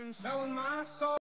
been selling my soul.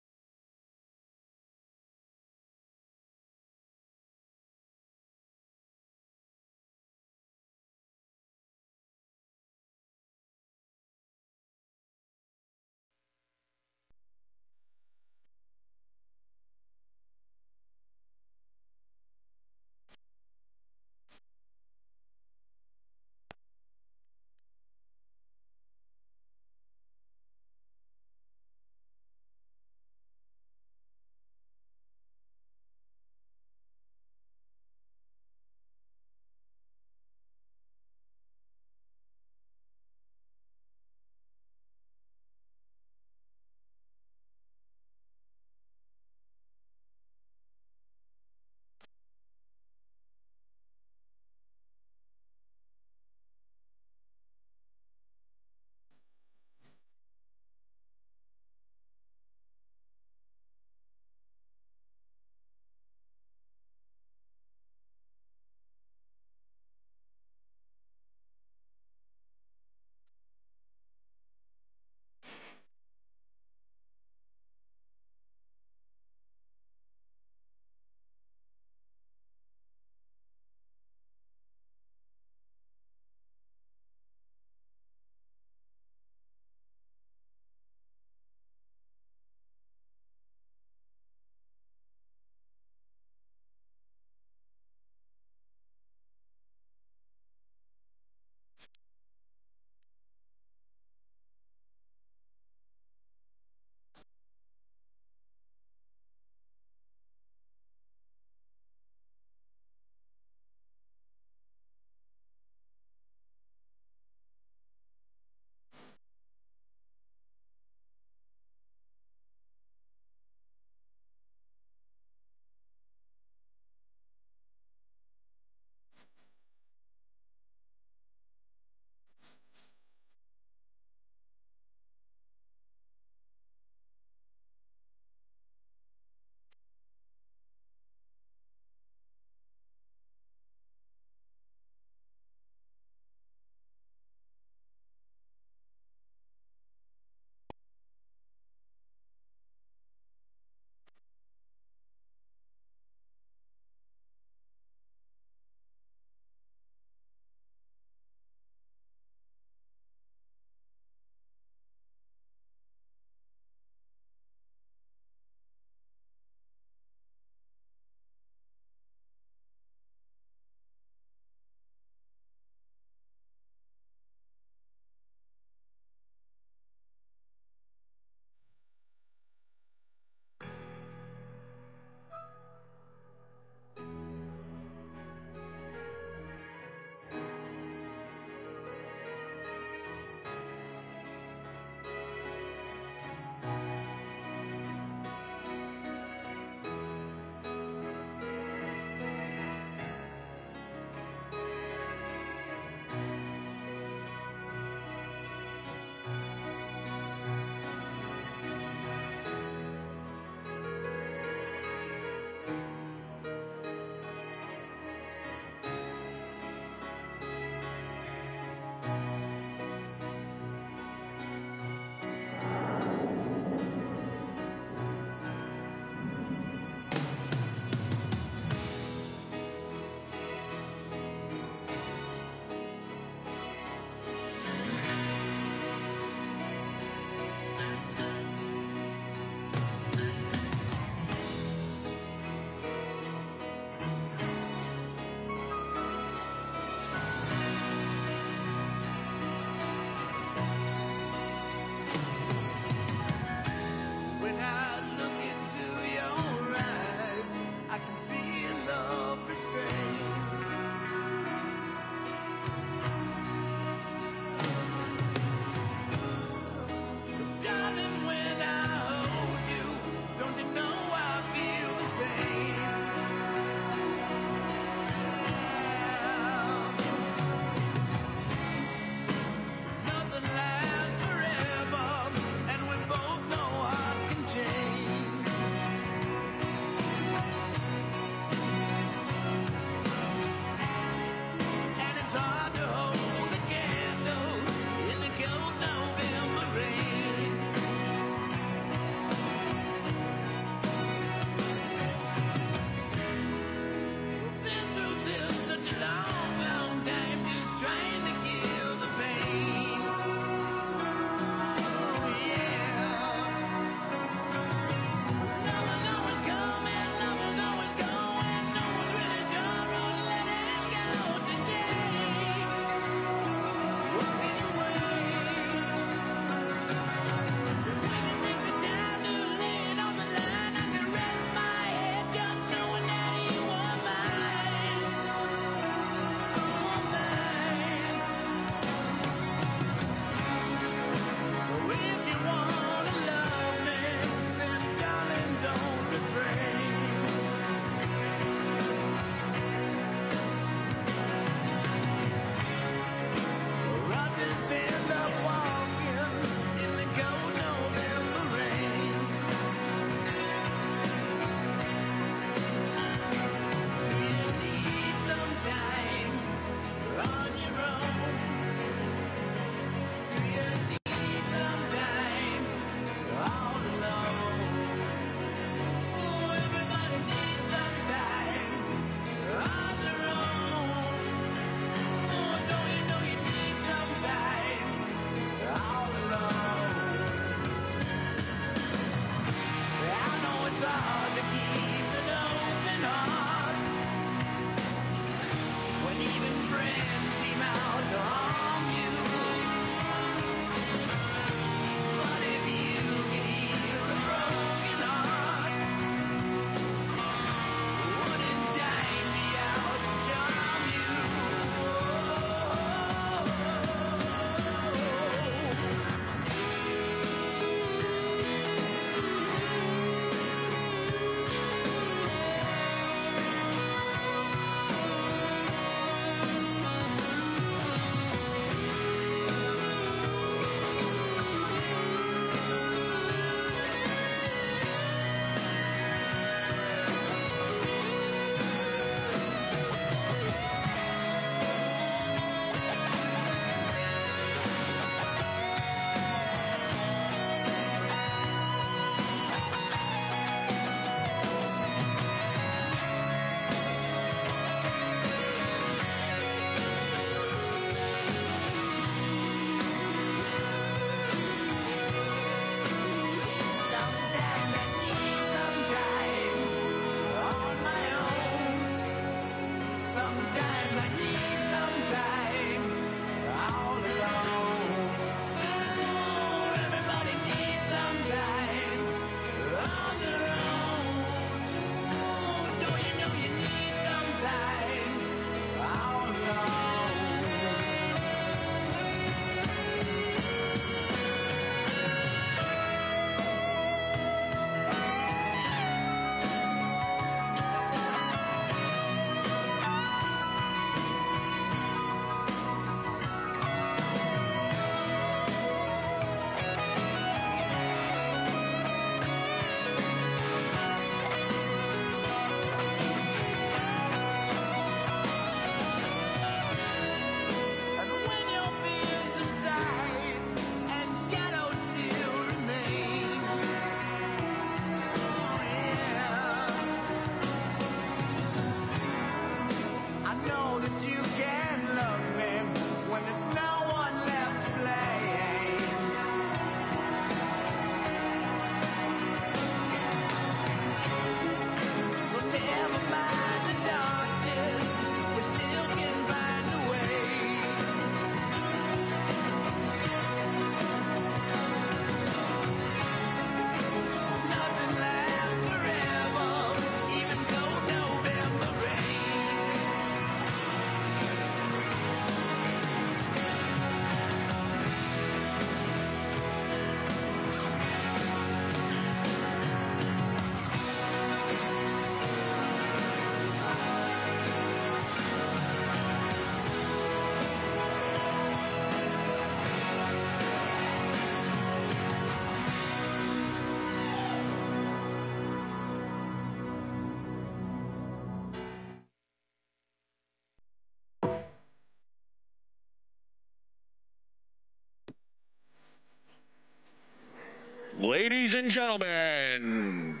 Ladies and gentlemen,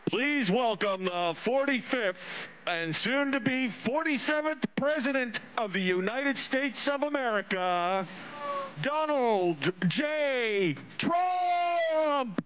please welcome the 45th and soon-to-be 47th President of the United States of America, Donald J. Trump!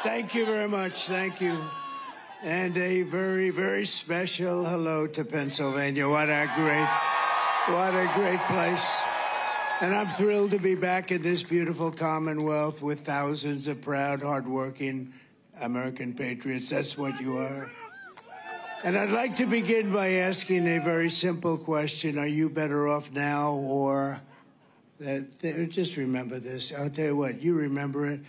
Thank you very much. Thank you. And a very, very special hello to Pennsylvania. What a great place. And I'm thrilled to be back in this beautiful Commonwealth with thousands of proud, hardworking American patriots. That's what you are. And I'd like to begin by asking a very simple question. Are you better off now or... just remember this. I'll tell you what, you remember it.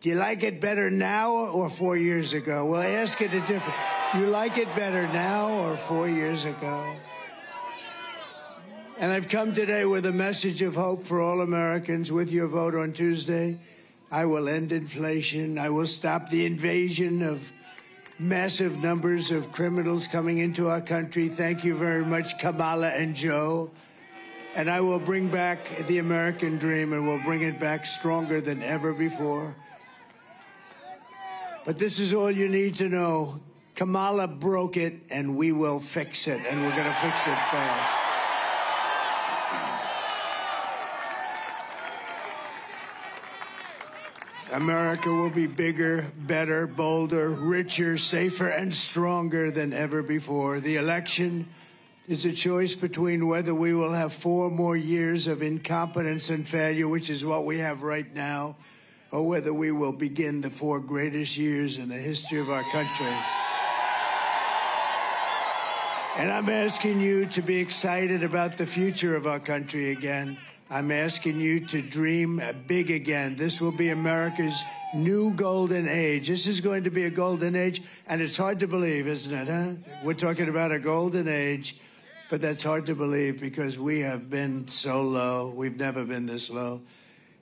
Do you like it better now or 4 years ago? Well, I ask it a different. You like it better now or 4 years ago? And I've come today with a message of hope for all Americans. With your vote on Tuesday, I will end inflation. I will stop the invasion of massive numbers of criminals coming into our country. Thank you very much, Kamala and Joe. And I will bring back the American dream, and we'll bring it back stronger than ever before. But this is all you need to know. Kamala broke it, and we will fix it, and we're going to fix it fast. America will be bigger, better, bolder, richer, safer, and stronger than ever before. The election is a choice between whether we will have 4 more years of incompetence and failure, which is what we have right now, or whether we will begin the 4 greatest years in the history of our country. And I'm asking you to be excited about the future of our country again. I'm asking you to dream big again. This will be America's new golden age. This is going to be a golden age, and it's hard to believe, isn't it, huh? We're talking about a golden age, but that's hard to believe because we have been so low. We've never been this low.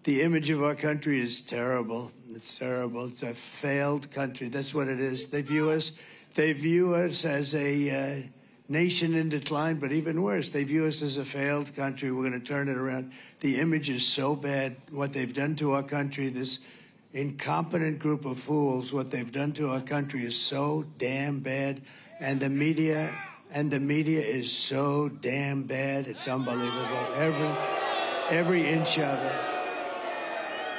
The image of our country is terrible. It's terrible. It's a failed country. That's what it is. They view us as a nation in decline, but even worse, they view us as a failed country. We're going to turn it around. The image is so bad. What they've done to our country, this incompetent group of fools, what they've done to our country is so damn bad. And the media is so damn bad. It's unbelievable. Every inch of it.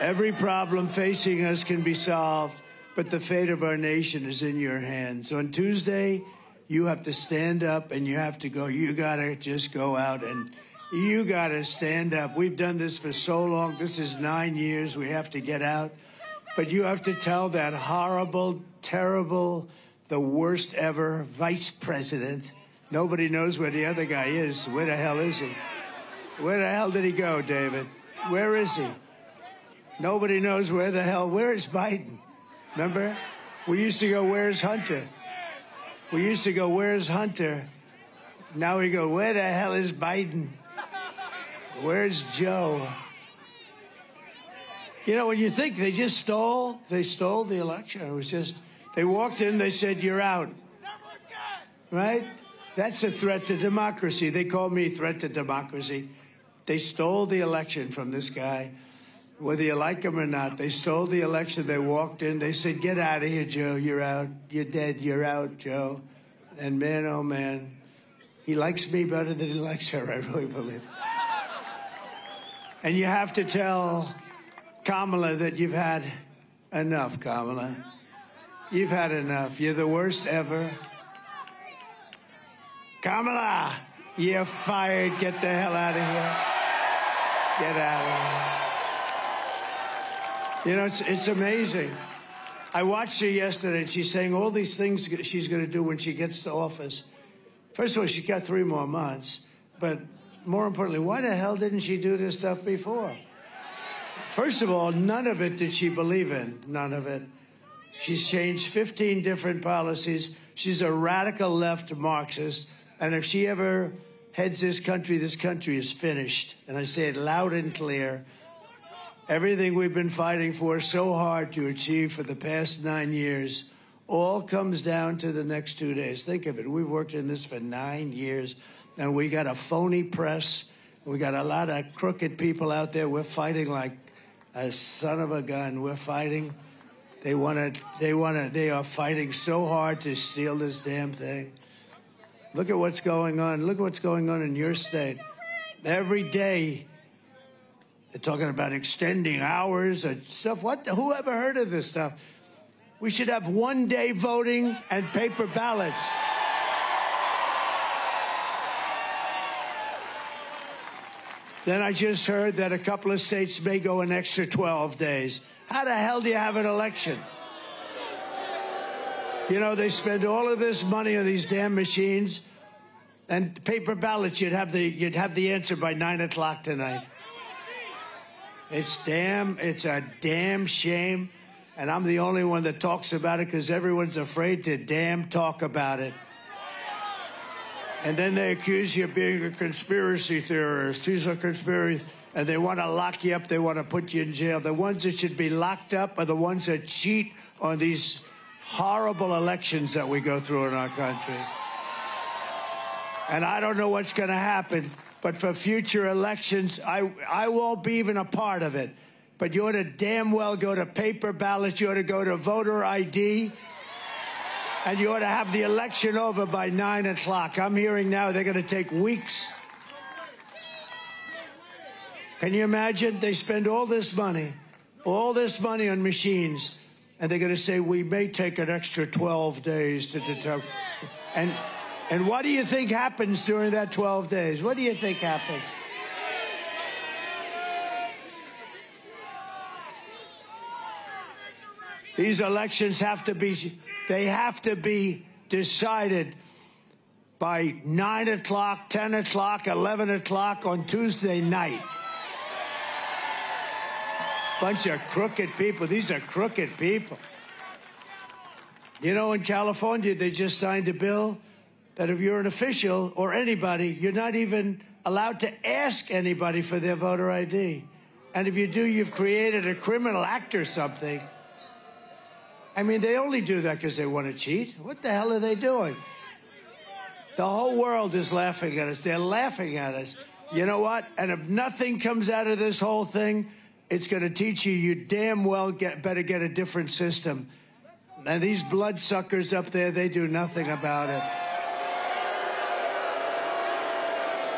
Every problem facing us can be solved, but the fate of our nation is in your hands. On Tuesday, you have to stand up and you have to go. You got to just go out and you got to stand up. We've done this for so long. This is 9 years. We have to get out. But you have to tell that horrible, terrible, the worst ever vice president. Nobody knows where the other guy is. Where the hell is he? Where the hell did he go, David? Where is he? Nobody knows where the hell. Where is Biden? Remember? We used to go, where's Hunter? We used to go, where's Hunter? Now we go, where the hell is Biden? Where's Joe? You know, when you think they stole the election. It was just, they walked in, they said, you're out. Right? That's a threat to democracy. They call me threat to democracy. They stole the election from this guy. Whether you like him or not, they stole the election. They walked in. They said, get out of here, Joe. You're out. You're dead. You're out, Joe. And man, oh, man, he likes me better than he likes her, I really believe. And you have to tell Kamala that you've had enough, Kamala. You've had enough. You're the worst ever. Kamala, you're fired. Get the hell out of here. Get out of here. You know, it's amazing. I watched her yesterday, and she's saying all these things she's going to do when she gets to office. First of all, she's got 3 more months. But more importantly, why the hell didn't she do this stuff before? First of all, none of it did she believe in. None of it. She's changed 15 different policies. She's a radical left Marxist. And if she ever heads this country is finished. And I say it loud and clear. Everything we've been fighting for so hard to achieve for the past 9 years all comes down to the next 2 days. Think of it. We've worked in this for 9 years, and we got a phony press. We got a lot of crooked people out there. We're fighting like a son of a gun. We're fighting. They are fighting so hard to steal this damn thing. Look at what's going on. Look at what's going on in your state. Every day, they're talking about extending hours and stuff. Who ever heard of this stuff? We should have 1-day voting and paper ballots. Then I just heard that a couple of states may go an extra 12 days. How the hell do you have an election? You know, they spend all of this money on these damn machines, and paper ballots, you'd have the answer by 9 o'clock tonight. It's a damn shame. And I'm the only one that talks about it because everyone's afraid to damn talk about it. And then they accuse you of being a conspiracy theorist. He's a conspiracy. And they want to lock you up. They want to put you in jail. The ones that should be locked up are the ones that cheat on these horrible elections that we go through in our country. And I don't know what's going to happen, but for future elections, I won't be even a part of it. But you ought to damn well go to paper ballots. You ought to go to voter ID. And you ought to have the election over by 9 o'clock. I'm hearing now they're going to take weeks. Can you imagine? They spend all this money on machines, and they're going to say, we may take an extra 12 days to determine. And what do you think happens during that 12 days? What do you think happens? These elections have to be decided by 9 o'clock, 10 o'clock, 11 o'clock on Tuesday night. Bunch of crooked people. These are crooked people. You know, in California, they just signed a bill that if you're an official or anybody, you're not even allowed to ask anybody for their voter ID. And if you do, you've created a criminal act or something. I mean, they only do that because they want to cheat. What the hell are they doing? The whole world is laughing at us. They're laughing at us. You know what? And if nothing comes out of this whole thing, it's going to teach you, you damn well better get a different system. And these bloodsuckers up there, they do nothing about it.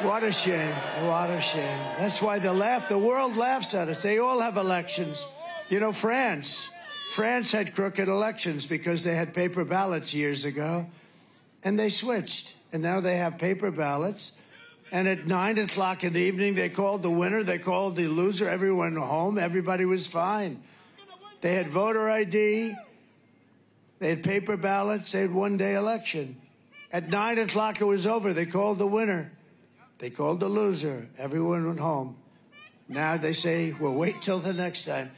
What a shame. What a shame. That's why they laugh. The world laughs at us. They all have elections. You know, France had crooked elections because they had paper ballots years ago, and they switched. And now they have paper ballots. And at 9 o'clock in the evening, they called the winner, they called the loser, everyone home, everybody was fine. They had voter ID, they had paper ballots, they had one-day election. At 9 o'clock, it was over. They called the winner, they called the loser, everyone went home. Now they say, well, wait till the next time.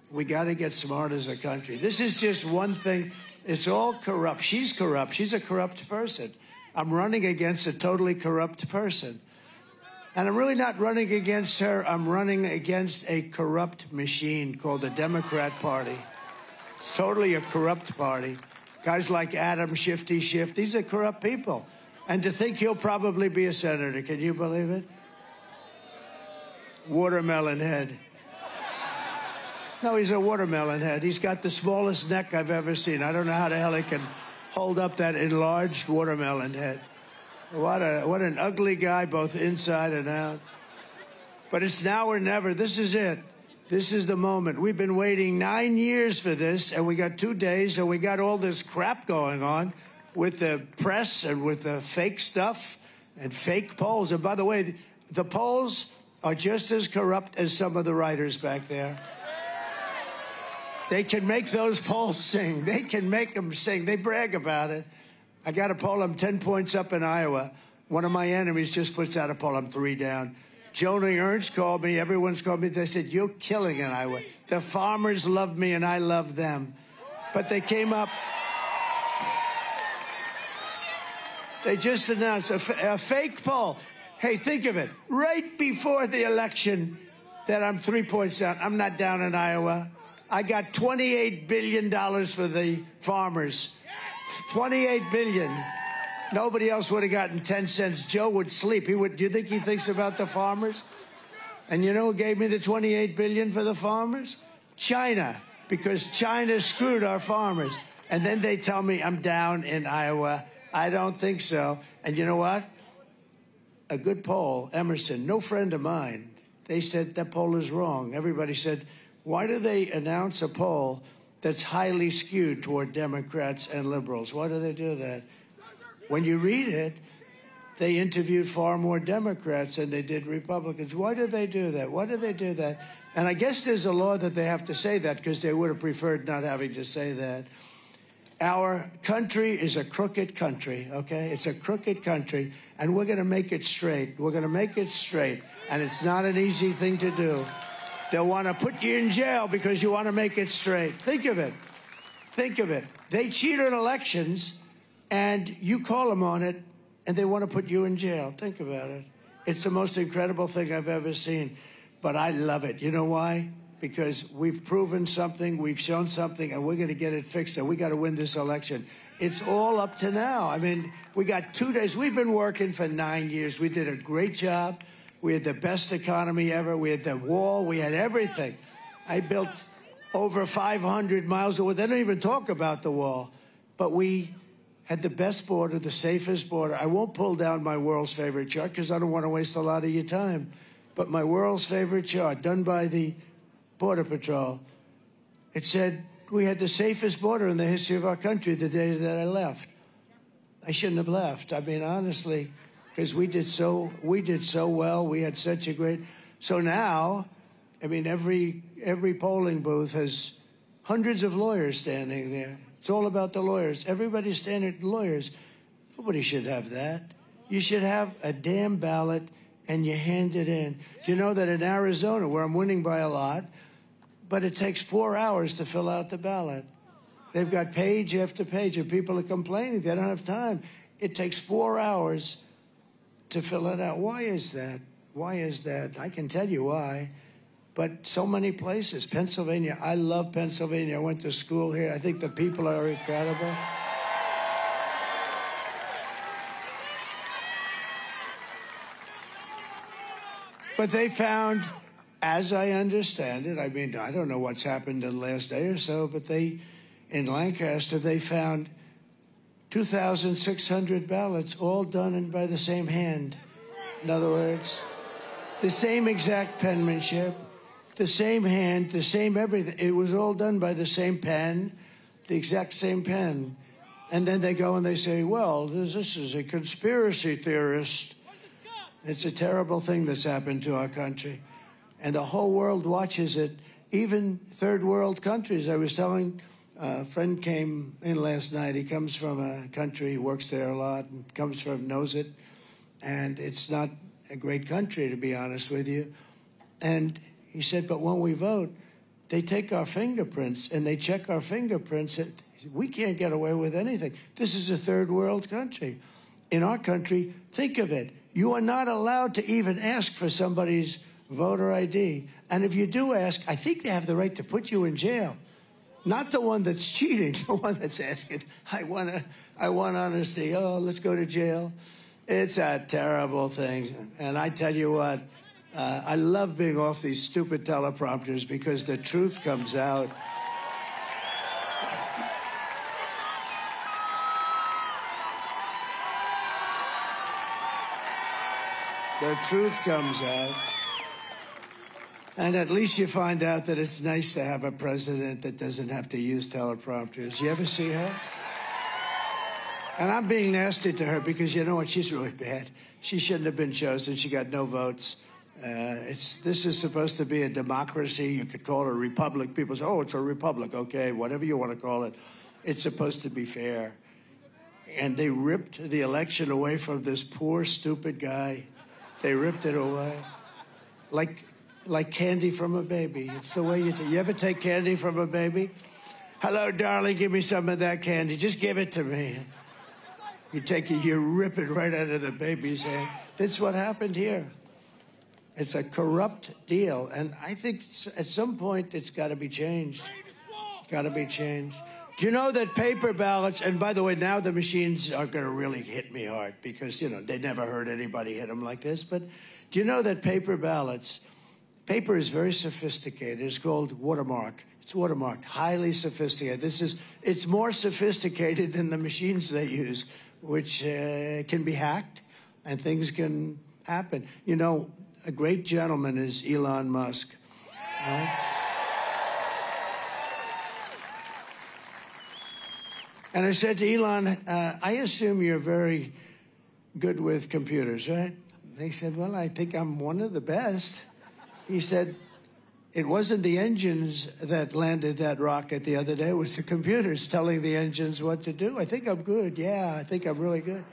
We got to get smart as a country. This is just one thing. It's all corrupt. She's corrupt. She's a corrupt person. I'm running against a totally corrupt person. And I'm really not running against her. I'm running against a corrupt machine called the Democrat Party. It's totally a corrupt party. Guys like Adam Shifty Schiff, these are corrupt people. And to think he'll probably be a senator, can you believe it? Watermelon head. No, he's a watermelon head. He's got the smallest neck I've ever seen. I don't know how the hell he can hold up that enlarged watermelon head. What an ugly guy, both inside and out. But it's now or never. This is it. This is the moment. We've been waiting 9 years for this, and we got 2 days, and we got all this crap going on with the press and with the fake stuff and fake polls. And by the way, the polls are just as corrupt as some of the writers back there. They can make those polls sing. They can make them sing. They brag about it. I got a poll. I'm 10 points up in Iowa. One of my enemies just puts out a poll. I'm 3 down. Joni Ernst called me. Everyone's called me. They said, you're killing in Iowa. The farmers love me, and I love them. But they came up. They just announced a fake poll. Hey, think of it. Right before the election that I'm 3 points down. I'm not down in Iowa. I got $28 billion for the farmers. $28 billion. Nobody else would have gotten 10 cents. Joe would sleep. Do you think he thinks about the farmers? And you know who gave me the $28 billion for the farmers? China, because China screwed our farmers. And then they tell me I'm down in Iowa. I don't think so. And you know what? A good poll, Emerson, no friend of mine, they said that poll is wrong. Everybody said, why do they announce a poll that's highly skewed toward Democrats and liberals? Why do they do that? When you read it, they interviewed far more Democrats than they did Republicans. Why do they do that? Why do they do that? And I guess there's a law that they have to say that because they would have preferred not having to say that. Our country is a crooked country, okay? It's a crooked country, and we're going to make it straight. We're going to make it straight, and it's not an easy thing to do. They'll want to put you in jail because you want to make it straight. Think of it. Think of it. They cheat on elections, and you call them on it, and they want to put you in jail. Think about it. It's the most incredible thing I've ever seen. But I love it. You know why? Because we've proven something, we've shown something, and we're going to get it fixed, and we got to win this election. It's all up to now. I mean, we got 2 days. We've been working for 9 years. We did a great job. We had the best economy ever. We had the wall. We had everything. I built over 500 miles of wall. They don't even talk about the wall. But we had the best border, the safest border. I won't pull down my world's favorite chart because I don't want to waste a lot of your time. But my world's favorite chart, done by the Border Patrol, it said we had the safest border in the history of our country the day that I left. I shouldn't have left. I mean, honestly, because we did so well. We had such a great. So now, I mean, every polling booth has hundreds of lawyers standing there. It's all about the lawyers. Everybody's standing lawyers. Nobody should have that. You should have a damn ballot and you hand it in. Do you know that in Arizona, where I'm winning by a lot, but it takes 4 hours to fill out the ballot. They've got page after page, and people are complaining they don't have time. It takes 4 hours to fill it out. Why is that? Why is that? I can tell you why. But so many places. Pennsylvania, I love Pennsylvania. I went to school here. I think the people are incredible. But they found, as I understand it, I mean, I don't know what's happened in the last day or so, but in Lancaster, they found 2,600 ballots, all done by the same hand. In other words, the same exact penmanship, the same hand, the same everything. It was all done by the same pen, the exact same pen. And then they go and they say, well, this is a conspiracy theorist. It's a terrible thing that's happened to our country. And the whole world watches it, even third world countries. I was telling a friend came in last night. He comes from a country, he works there a lot, and knows it. And it's not a great country, to be honest with you. And he said, but when we vote, they take our fingerprints and they check our fingerprints. We can't get away with anything. This is a third world country. In our country, think of it. You are not allowed to even ask for somebody's voter ID. And if you do ask, I think they have the right to put you in jail. Not the one that's cheating, the one that's asking, I want honesty. Oh, let's go to jail. It's a terrible thing. And I tell you what, I love being off these stupid teleprompters because the truth comes out. The truth comes out. And at least you find out that it's nice to have a president that doesn't have to use teleprompters. You ever see her? And I'm being nasty to her because you know what? She's really bad. She shouldn't have been chosen. She got no votes. This is supposed to be a democracy. You could call it a republic. People say, oh, it's a republic. Okay, whatever you want to call it. It's supposed to be fair. And they ripped the election away from this poor, stupid guy. They ripped it away. Like candy from a baby. It's the way you do. You ever take candy from a baby? Hello, darling, give me some of that candy. Just give it to me. You take it, you rip it right out of the baby's hand. That's what happened here. It's a corrupt deal. And I think at some point it's got to be changed. It's got to be changed. Do you know that paper ballots, and by the way, now the machines are going to really hit me hard because, you know, they never heard anybody hit them like this. But do you know that paper ballots, paper is very sophisticated. It's called watermark. It's watermarked, highly sophisticated. It's more sophisticated than the machines they use, which can be hacked and things can happen. You know, a great gentleman is Elon Musk. And I said to Elon, I assume you're very good with computers, right? They said, well, I think I'm one of the best. He said, it wasn't the engines that landed that rocket the other day. It was the computers telling the engines what to do. I think I'm good. Yeah, I think I'm really good.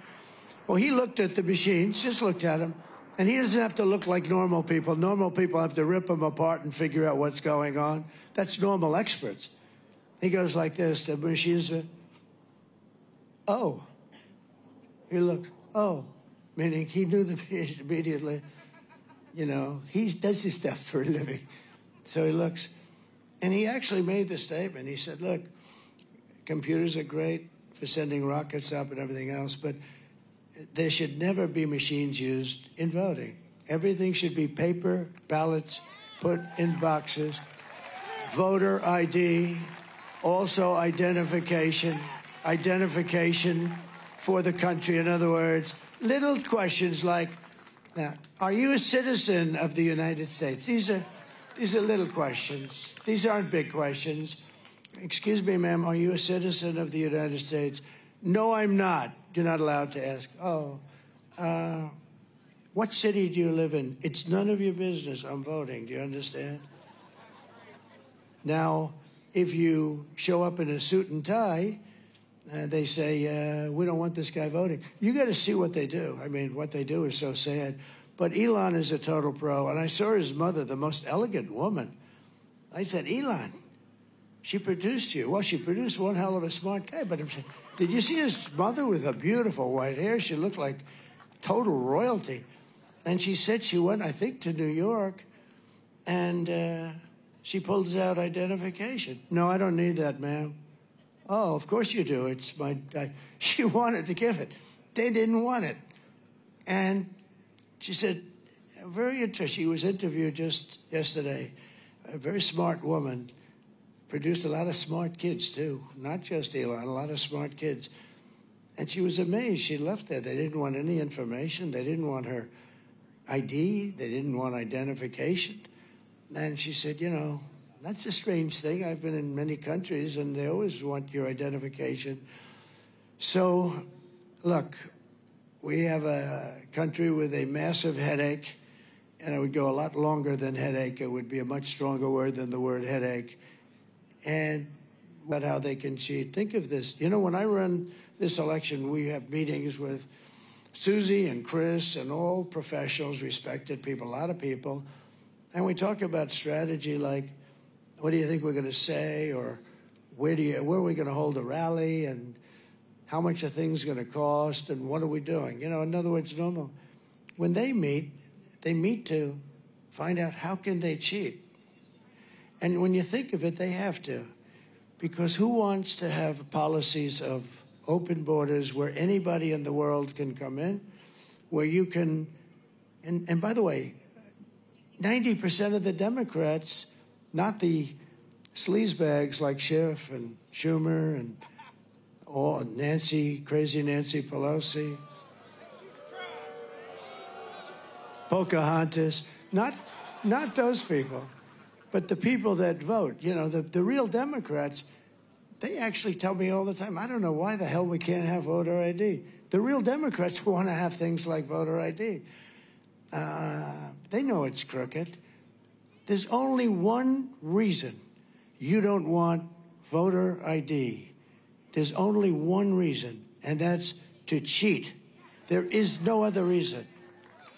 Well, he looked at the machines, just looked at them, And he doesn't have to look like normal people. Normal people have to rip them apart and figure out what's going on. That's normal experts. He goes like this, the machines, oh. He looked, oh, meaning he knew the patient immediately. You know, he does this stuff for a living. So he looks, and he actually made the statement. He said, look, computers are great for sending rockets up and everything else, but there should never be machines used in voting. Everything should be paper ballots put in boxes, voter ID, also identification for the country. In other words, little questions like, now, are you a citizen of the United States? These are little questions. These aren't big questions. Excuse me, ma'am, are you a citizen of the United States? No, I'm not. You're not allowed to ask. Oh, what city do you live in? It's none of your business. I'm voting. Do you understand? Now, if you show up in a suit and tie, they say, we don't want this guy voting. You got to see what they do. I mean, what they do is so sad. But Elon is a total pro. And I saw his mother, the most elegant woman. I said, Elon, she produced you. Well, she produced one hell of a smart guy. But I'm saying, did you see his mother with her beautiful white hair? She looked like total royalty. And she said she went, I think, to New York, and she pulls out identification. No, I don't need that, ma'am. Oh, of course you do. It's my. She wanted to give it. They didn't want it. And she said, very interesting. She was interviewed just yesterday. A very smart woman. Produced a lot of smart kids, too. Not just Elon, a lot of smart kids. And she was amazed. She left there. They didn't want any information. They didn't want her ID. They didn't want identification. And she said, you know, that's a strange thing. I've been in many countries, and they always want your identification. So, look, we have a country with a massive headache, and it would go a lot longer than headache. It would be a much stronger word than the word headache. And about how they can cheat. Think of this. You know, when I run this election, we have meetings with Susie and Chris and all professionals, respected people, a lot of people. And we talk about strategy like, what do you think we're going to say? Or where are we going to hold a rally? And how much are things going to cost? And what are we doing? You know, in other words, normal. When they meet to find out how can they cheat. And when you think of it, they have to. Because who wants to have policies of open borders where anybody in the world can come in, where you can, and by the way, 90% of the Democrats, not the sleazebags like Schiff and Schumer and crazy Nancy Pelosi, Pocahontas, not those people. But the people that vote, you know, the real Democrats, they actually tell me all the time, I don't know why the hell we can't have voter ID. The real Democrats want to have things like voter ID. They know it's crooked. There's only one reason you don't want voter ID. There's only one reason, and that's to cheat. There is no other reason.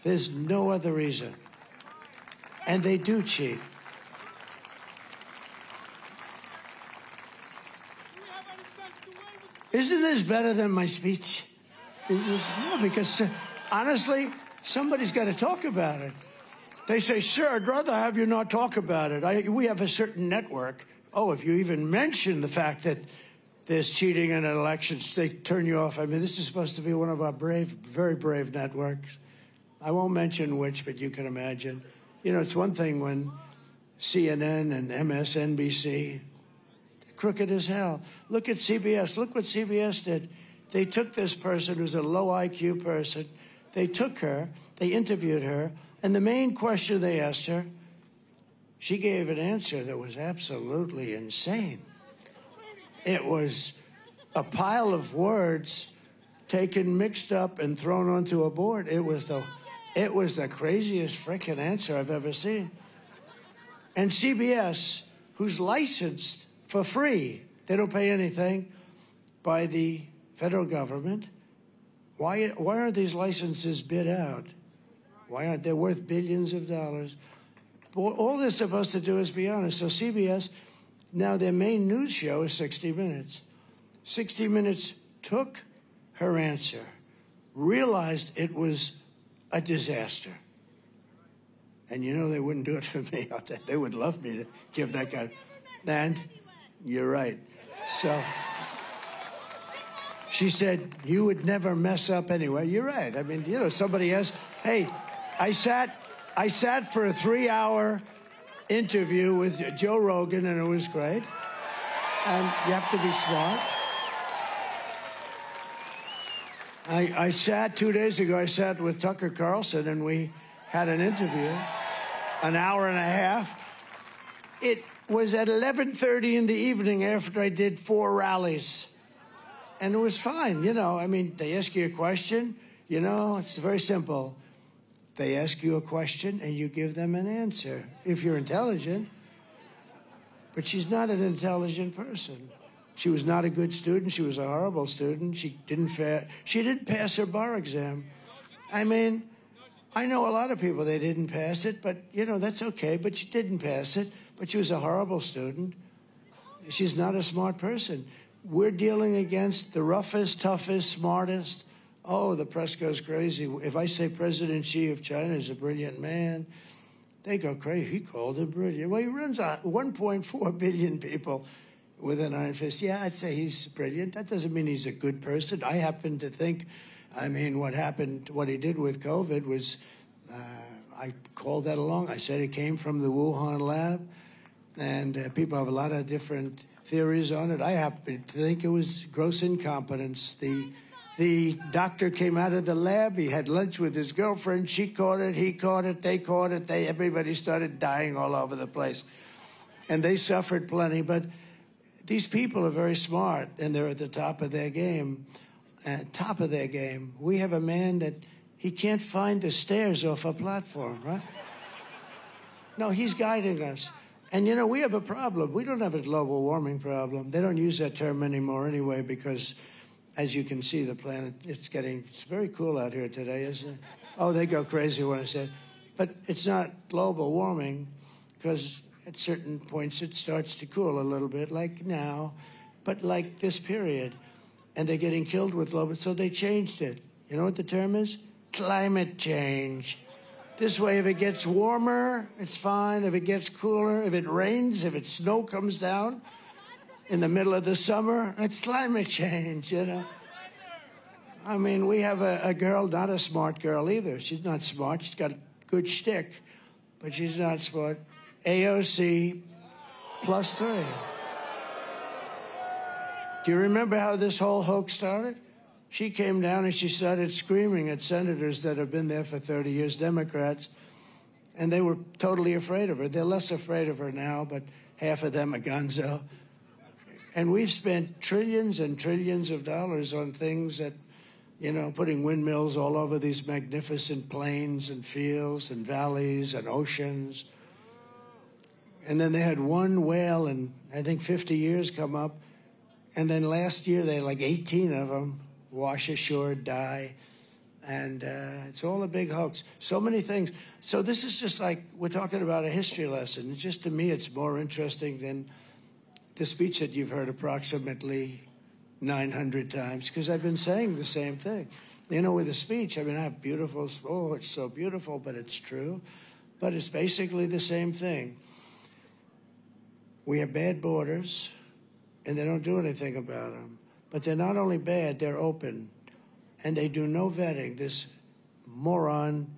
There's no other reason. And they do cheat. Isn't this better than my speech? No, because honestly, somebody's got to talk about it. They say, sir, I'd rather have you not talk about it. We have a certain network. Oh, if you even mention the fact that there's cheating in elections, they turn you off. I mean, this is supposed to be one of our brave, very brave networks. I won't mention which, but you can imagine. You know, it's one thing when CNN and MSNBC, crooked as hell. Look at CBS. Look what CBS did. They took this person who's a low IQ person. They took her. They interviewed her. And the main question they asked her, she gave an answer that was absolutely insane. It was a pile of words taken, mixed up, and thrown onto a board. It was the craziest frickin' answer I've ever seen. And CBS, who's licensed for free, they don't pay anything, by the federal government. Why aren't these licenses bid out? Why aren't they worth billions of dollars? All they're supposed to do is be honest. So CBS, now their main news show is 60 Minutes. 60 Minutes took her answer, realized it was a disaster. And you know they wouldn't do it for me. They would love me to give that guy. And you're right. So she said, you would never mess up anyway. You're right. I mean, you know, somebody has, hey, I sat for a 3-hour interview with Joe Rogan, and it was great. And you have to be smart. I sat 2 days ago, I sat with Tucker Carlson, and we had an interview, an hour and a half. It was at 11:30 in the evening after I did 4 rallies. And it was fine, you know. I mean, they ask you a question, you know, it's very simple. They ask you a question, and you give them an answer, if you're intelligent. But she's not an intelligent person. She was not a good student. She was a horrible student. She didn't pass her bar exam. I mean, I know a lot of people, they didn't pass it, but, you know, that's okay. But she didn't pass it. But she was a horrible student. She's not a smart person. We're dealing against the roughest, toughest, smartest. Oh, the press goes crazy. If I say President Xi of China is a brilliant man, they go crazy. He called him brilliant. Well, he runs 1.4 billion people with an iron fist. Yeah, I'd say he's brilliant. That doesn't mean he's a good person. I happen to think, I mean, what he did with COVID was, I called that along. I said it came from the Wuhan lab, and people have a lot of different theories on it. I happen to think it was gross incompetence. The doctor came out of the lab. He had lunch with his girlfriend. She caught it. He caught it. They caught it. Everybody started dying all over the place. And they suffered plenty. But these people are very smart, and they're at the top of their game. Top of their game. We have a man that he can't find the stairs off a platform, right? No, he's guiding us. And, you know, we have a problem. We don't have a global warming problem. They don't use that term anymore anyway because, as you can see, the planet, it's very cool out here today, isn't it? Oh, they go crazy when I say it. But it's not global warming because at certain points it starts to cool a little bit, like now, but like this period. And they're getting killed with global, so they changed it. You know what the term is? Climate change. This way, if it gets warmer, it's fine. If it gets cooler, if it rains, if snow comes down in the middle of the summer, it's climate change, you know. I mean, we have a girl, not a smart girl either. She's not smart. She's got good shtick, but she's not smart. AOC +3. Do you remember how this whole hoax started? She came down and she started screaming at senators that have been there for 30 years, Democrats, and they were totally afraid of her. They're less afraid of her now, but half of them are gonzo. And we've spent trillions and trillions of dollars on things that, you know, putting windmills all over these magnificent plains and fields and valleys and oceans. And then they had one whale in, I think, 50 years come up. And then last year, they had like 18 of them wash ashore, die, and it's all a big hoax. So many things. So this is just like we're talking about a history lesson. It's just, to me, it's more interesting than the speech that you've heard approximately 900 times, because I've been saying the same thing. You know, with a speech, I mean, I have beautiful, oh, it's so beautiful, but it's true. But it's basically the same thing. We have bad borders, and they don't do anything about them. But they're not only bad, they're open. And they do no vetting. This moron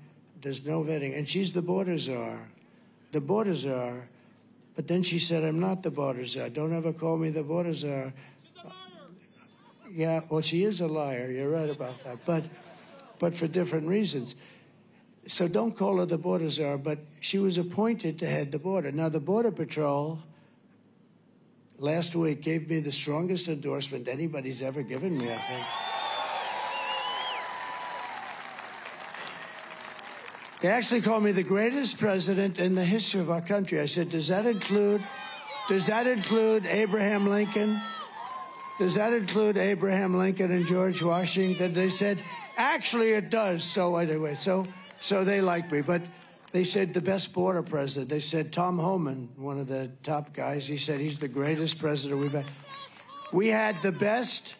does no vetting. And she's the border czar. The border czar. But then she said, I'm not the border czar. Don't ever call me the border czar. Yeah, well, she is a liar. You're right about that. But for different reasons. So don't call her the border czar. But she was appointed to head the border. Now, the Border Patrol last week gave me the strongest endorsement anybody's ever given me, I think. They actually called me the greatest president in the history of our country. I said, does that include Abraham Lincoln? Does that include Abraham Lincoln and George Washington? They said, actually it does. So anyway, so So they like me. But they said the best border president. They said Tom Homan, one of the top guys, he said he's the greatest president we've had. We had the best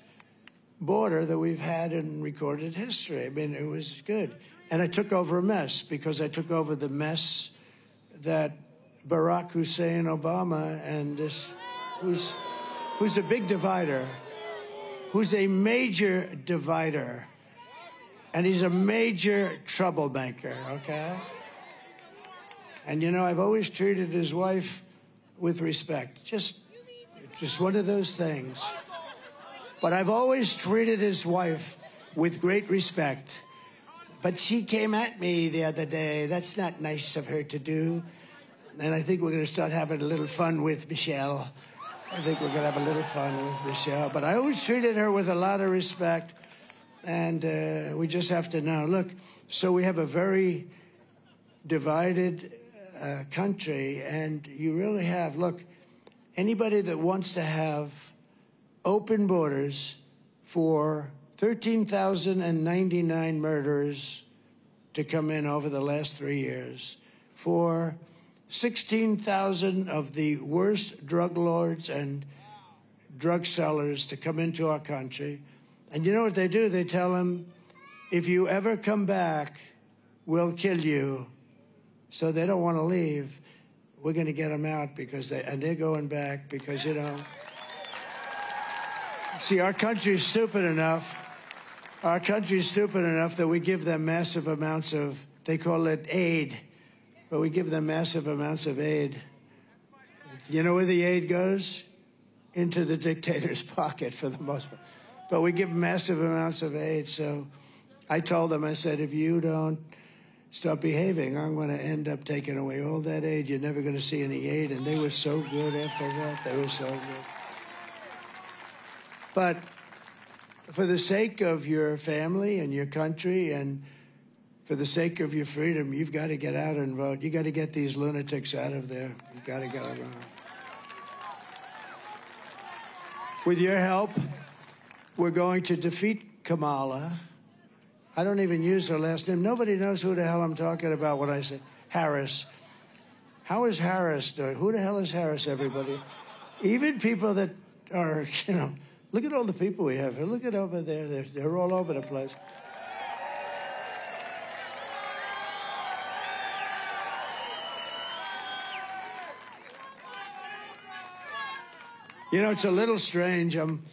border that we've had in recorded history. I mean, it was good. And I took over a mess because I took over the mess that Barack Hussein Obama and this, who's a big divider, who's a major divider, and he's a major troublemaker, okay? And, you know, I've always treated his wife with respect. Just one of those things. But I've always treated his wife with great respect. But she came at me the other day. That's not nice of her to do. And I think we're going to start having a little fun with Michelle. I think we're going to have a little fun with Michelle. But I always treated her with a lot of respect. And we just have to know. Look, so we have a very divided country. And you really have, look, anybody that wants to have open borders for 13,099 murderers to come in over the last 3 years, for 16,000 of the worst drug lords and drug sellers to come into our country. And you know what they do? They tell them, if you ever come back, we'll kill you. So they don't want to leave. We're going to get them out because they're going back because, you know, see, our country's stupid enough. Our country's stupid enough that we give them massive amounts of, they call it aid, but we give them massive amounts of aid. You know where the aid goes? Into the dictator's pocket for the most part. But we give massive amounts of aid. So I told them, I said, if you don't stop behaving, I'm going to end up taking away all that aid. You're never going to see any aid. And they were so good after that. They were so good. But for the sake of your family and your country and for the sake of your freedom, you've got to get out and vote. You got to get these lunatics out of there. You've got to get them out. With your help, we're going to defeat Kamala. I don't even use her last name. Nobody knows who the hell I'm talking about when I say Harris. How is Harris doing? Who the hell is Harris, everybody? Even people that are, you know, look at all the people we have here. Look at over there. They're all over the place. You know, it's a little strange. I'm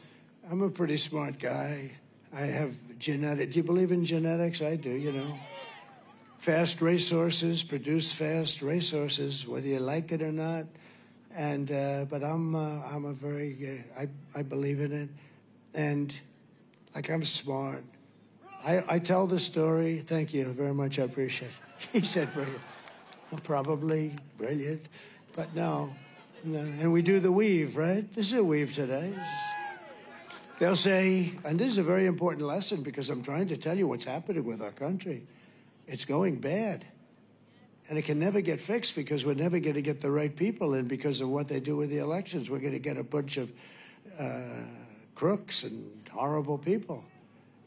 a pretty smart guy. I have genetic. Do you believe in genetics? I do, you know. Fast racehorses produce fast racehorses, whether you like it or not. And but I'm a very I believe in it, and like I'm smart. I tell the story. Thank you very much. I appreciate it. He said brilliant. Well, probably brilliant, but no. And we do the weave, right? This is a weave today. They'll say, and this is a very important lesson because I'm trying to tell you what's happening with our country. It's going bad. And it can never get fixed because we're never going to get the right people in because of what they do with the elections. We're going to get a bunch of crooks and horrible people.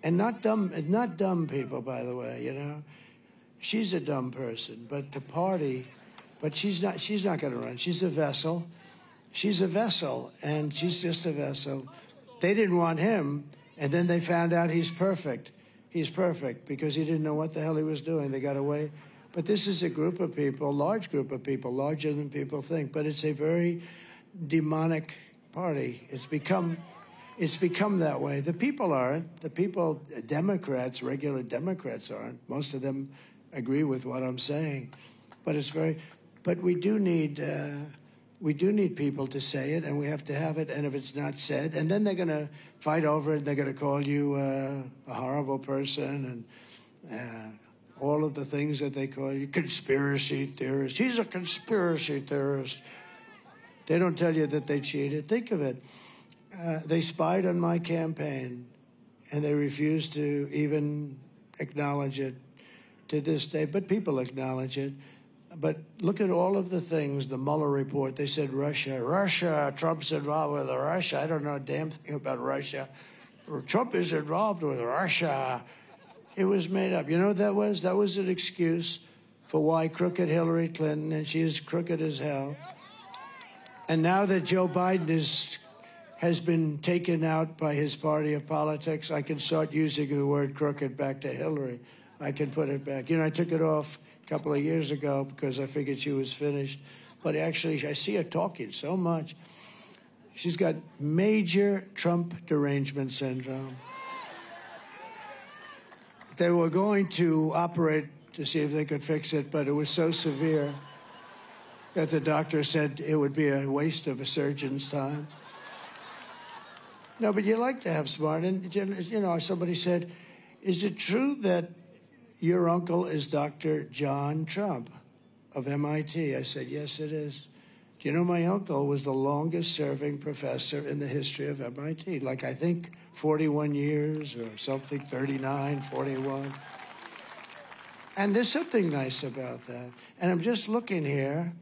And not dumb people, by the way, you know. She's a dumb person, but the party, but she's not going to run. She's a vessel. She's a vessel, and she's just a vessel. They didn't want him, and then they found out he's perfect. He's perfect because he didn't know what the hell he was doing. They got away. But this is a group of people, large group of people, larger than people think. But it's a very demonic party. It's become that way. The people aren't. The people, Democrats, regular Democrats aren't. Most of them agree with what I'm saying. But it's very. But we do need people to say it, and we have to have it. And if it's not said, and then they're going to fight over it. They're going to call you a horrible person and all of the things that they call you, conspiracy theorist. He's a conspiracy theorist. They don't tell you that they cheated. Think of it. They spied on my campaign, and they refused to even acknowledge it to this day. But people acknowledge it. But look at all of the things, the Mueller report. They said Russia, Trump's involved with Russia. I don't know a damn thing about Russia. Trump is involved with Russia. It was made up. You know what that was? That was an excuse for why crooked Hillary Clinton, and she is crooked as hell. And now that Joe Biden has been taken out by his party of politics, I can start using the word crooked back to Hillary. I can put it back. You know, I took it off a couple of years ago because I figured she was finished. But actually, I see her talking so much. She's got major Trump derangement syndrome. They were going to operate to see if they could fix it, but it was so severe that the doctor said it would be a waste of a surgeon's time. No, but you like to have smart. And, you know, somebody said, is it true that your uncle is Dr. John Trump of MIT? I said, yes, it is. Do you know my uncle was the longest-serving professor in the history of MIT? Like, I think 41 years or something, 39, 41. And there's something nice about that. And I'm just looking here,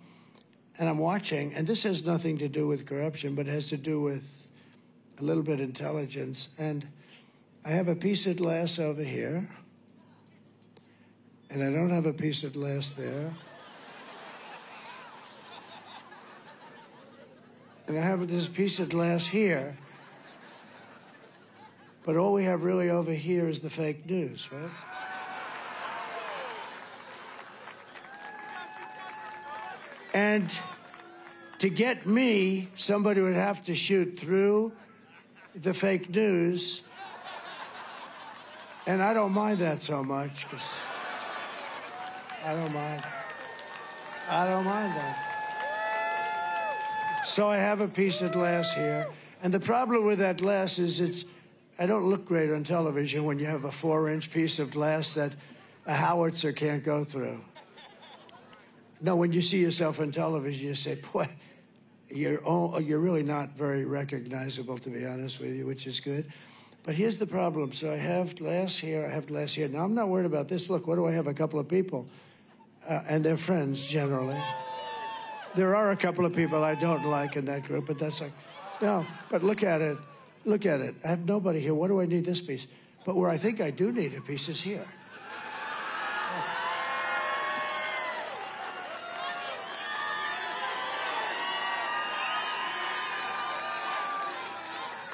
and I'm watching, and this has nothing to do with corruption, but it has to do with a little bit intelligence. And I have a piece of glass over here, and I don't have a piece of glass there. And I have this piece of glass here. But all we have really over here is the fake news, right? And to get me, somebody would have to shoot through the fake news. And I don't mind that so much, because I don't mind that. So I have a piece of glass here. And the problem with that glass is I don't look great on television when you have a 4-inch piece of glass that a howitzer can't go through. No, when you see yourself on television, you say, boy, you're really not very recognizable, to be honest with you, which is good. But here's the problem. So I have glass here, I have glass here. Now, I'm not worried about this. Look, what do I have? A couple of people, and they're friends, generally. There are a couple of people I don't like in that group, but that's like, no, but look at it. Look at it. I have nobody here. What do I need this piece? But where I think I do need a piece is here.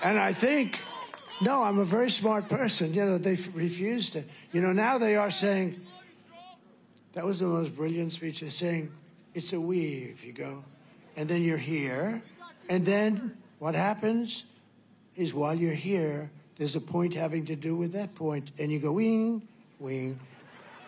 And I think, no, I'm a very smart person. You know, they refused it. You know, now they are saying, that was the most brilliant speech. They're saying, it's a weave, you go. And then you're here. And then what happens is while you're here, there's a point having to do with that point. And you go, wing, wing.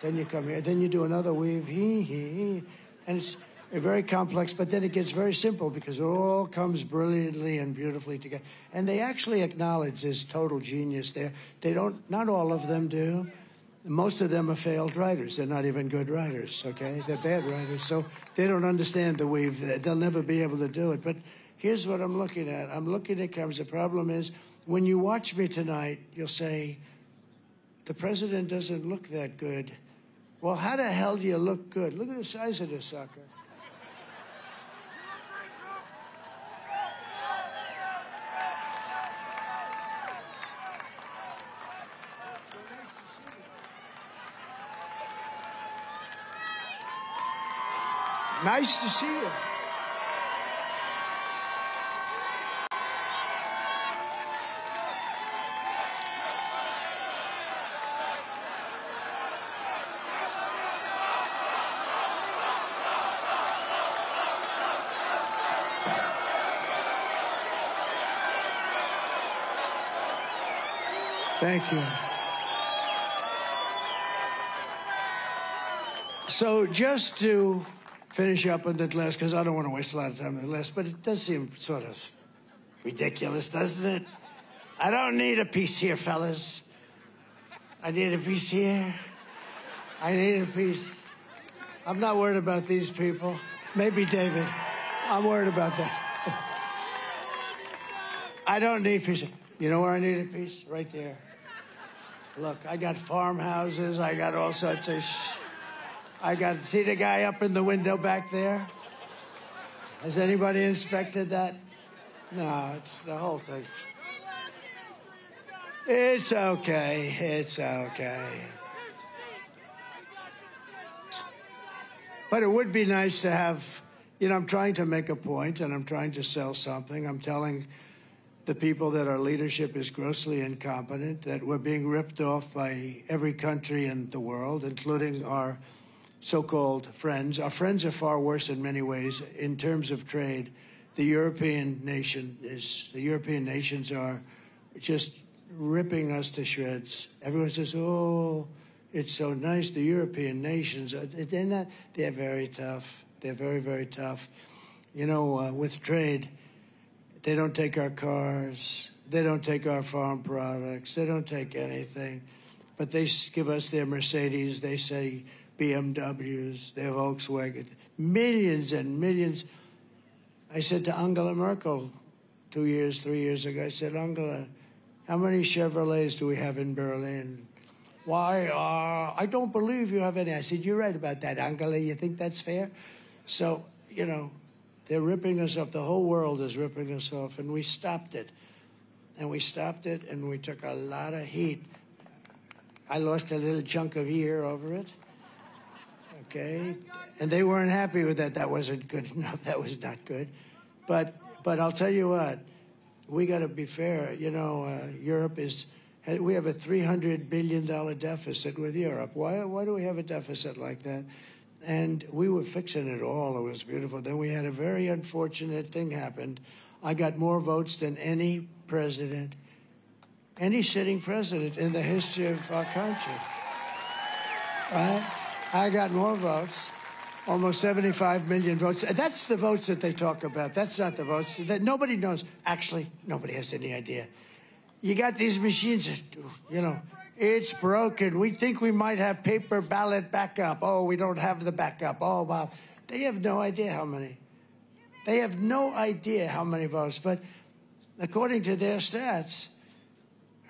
Then you come here. Then you do another weave, he. And it's very complex, but then it gets very simple because it all comes brilliantly and beautifully together. And they actually acknowledge this total genius there. They don't, not all of them do. Most of them are failed writers. They're not even good writers, okay? They're bad writers, so they don't understand the weave. They'll never be able to do it. But here's what I'm looking at. I'm looking at cameras. The problem is, when you watch me tonight, you'll say, the president doesn't look that good. Well, how the hell do you look good? Look at the size of this sucker. Nice to see you. Thank you. So just to finish up on that list, because I don't want to waste a lot of time on the list, but it does seem sort of ridiculous, doesn't it? I don't need a piece here, fellas. I need a piece here. I need a piece. I'm not worried about these people. Maybe David. I'm worried about that. I don't need a piece. You know where I need a piece? Right there. Look, I got farmhouses. I got all sorts of see the guy up in the window back there? Has anybody inspected that? No, it's the whole thing. It's okay. It's okay. But it would be nice to have, you know, I'm trying to make a point and I'm trying to sell something. I'm telling the people that our leadership is grossly incompetent, that we're being ripped off by every country in the world, including our so-called friends. Our friends are far worse in many ways in terms of trade. The European nations are just ripping us to shreds. Everyone says, oh, it's so nice, the European nations. They're very tough. They're very, very tough. You know, with trade, they don't take our cars. They don't take our farm products. They don't take anything. But they give us their Mercedes. They say BMWs, their Volkswagen, millions and millions. I said to Angela Merkel 3 years ago, I said, Angela, how many Chevrolets do we have in Berlin? Why, I don't believe you have any. I said, you're right about that, Angela. You think that's fair? So, you know, they're ripping us off. The whole world is ripping us off, and we stopped it. And we stopped it, and we took a lot of heat. I lost a little chunk of ear over it. Okay? And they weren't happy with that. That wasn't good enough. That was not good. But I'll tell you what, we got to be fair. You know, Europe is, we have a $300 billion deficit with Europe. Why do we have a deficit like that? And we were fixing it all. It was beautiful. Then we had a very unfortunate thing happened. I got more votes than any president, any sitting president in the history of our country. Right? I got more votes, almost 75 million votes. That's the votes that they talk about. That's not the votes that nobody knows. Actually, nobody has any idea. You got these machines, you know, it's broken. We think we might have paper ballot backup. Oh, we don't have the backup. Oh, wow. They have no idea how many. They have no idea how many votes. But according to their stats,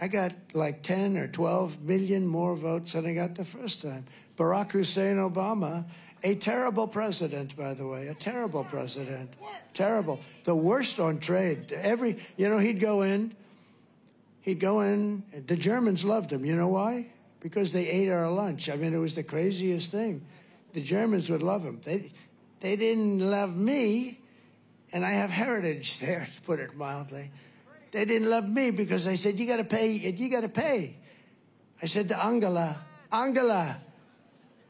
I got like 10 or 12 million more votes than I got the first time. Barack Hussein Obama, a terrible president, by the way, a terrible president. Terrible. The worst on trade. You know, he'd go in, the Germans loved him. You know why? Because they ate our lunch. I mean, it was the craziest thing. The Germans would love him. They didn't love me, and I have heritage there, to put it mildly. They didn't love me because I said, you got to pay, you got to pay. I said to Angela,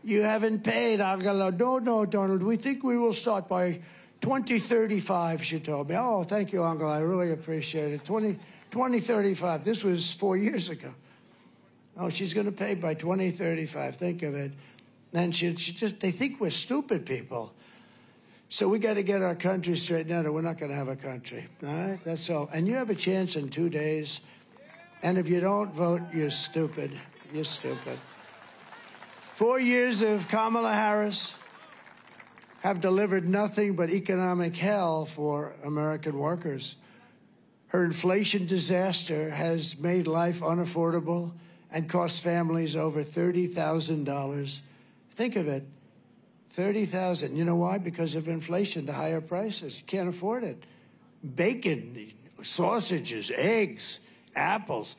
you haven't paid, Angela. No, Donald, we think we will start by 2035, she told me. Oh, thank you, Angela. I really appreciate it. 2035. This was 4 years ago. Oh, she's going to pay by 2035. Think of it. And they think we're stupid people. So we got to get our country straightened out, or we're not going to have a country. All right? That's all. And you have a chance in 2 days. And if you don't vote, you're stupid. You're stupid. 4 years of Kamala Harris have delivered nothing but economic hell for American workers. Her inflation disaster has made life unaffordable and cost families over $30,000. Think of it, $30,000. You know why? Because of inflation, the higher prices. You can't afford it. Bacon, sausages, eggs, apples.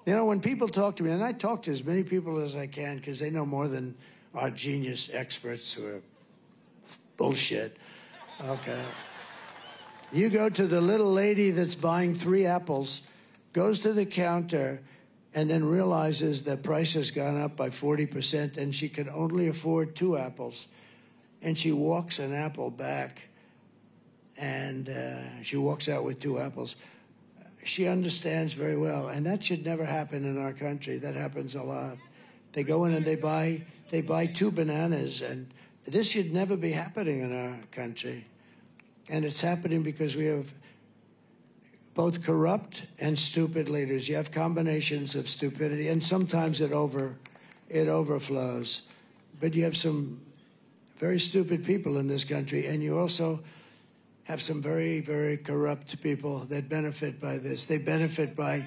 You know, when people talk to me, and I talk to as many people as I can because they know more than our genius experts who are bullshit. Okay. You go to the little lady that's buying 3 apples, goes to the counter, and then realizes the price has gone up by 40% and she can only afford 2 apples. And she walks an apple back, and she walks out with 2 apples. She understands very well, and that should never happen in our country. That happens a lot. They go in and they buy 2 bananas, and this should never be happening in our country. And it's happening because we have both corrupt and stupid leaders. You have combinations of stupidity, and sometimes it overflows. But you have some very stupid people in this country, and you also have some very, very corrupt people that benefit by this. They benefit by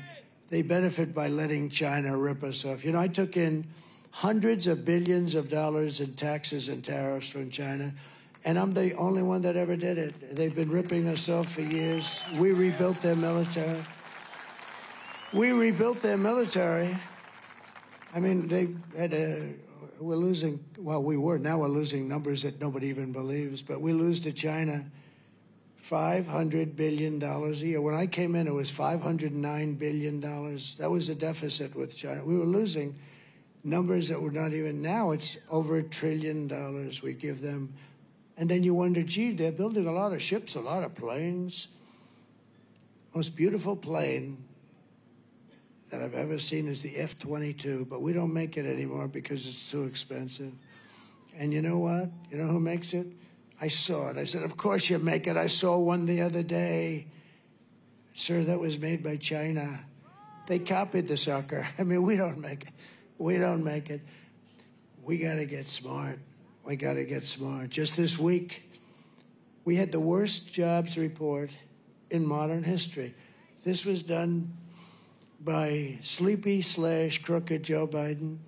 letting China rip us off. You know, I took in hundreds of billions of dollars in taxes and tariffs from China, and I'm the only one that ever did it. They've been ripping us off for years. We rebuilt their military. I mean, they had we're losing, well, we were, now we're losing numbers that nobody even believes, but we lose to China $500 billion a year. When I came in, it was $509 billion. That was the deficit with China. We were losing numbers that were not even, now it's over $1 trillion we give them. And then you wonder, gee, they're building a lot of ships, a lot of planes. Most beautiful plane that I've ever seen is the F-22, but we don't make it anymore because it's too expensive. And you know what? You know who makes it? I saw it. I said, of course you make it. I saw one the other day. Sir, that was made by China. They copied the sucker. I mean, we don't make it. We don't make it. We got to get smart. We got to get smart. Just this week, we had the worst jobs report in modern history. This was done by sleepy/crooked Joe Biden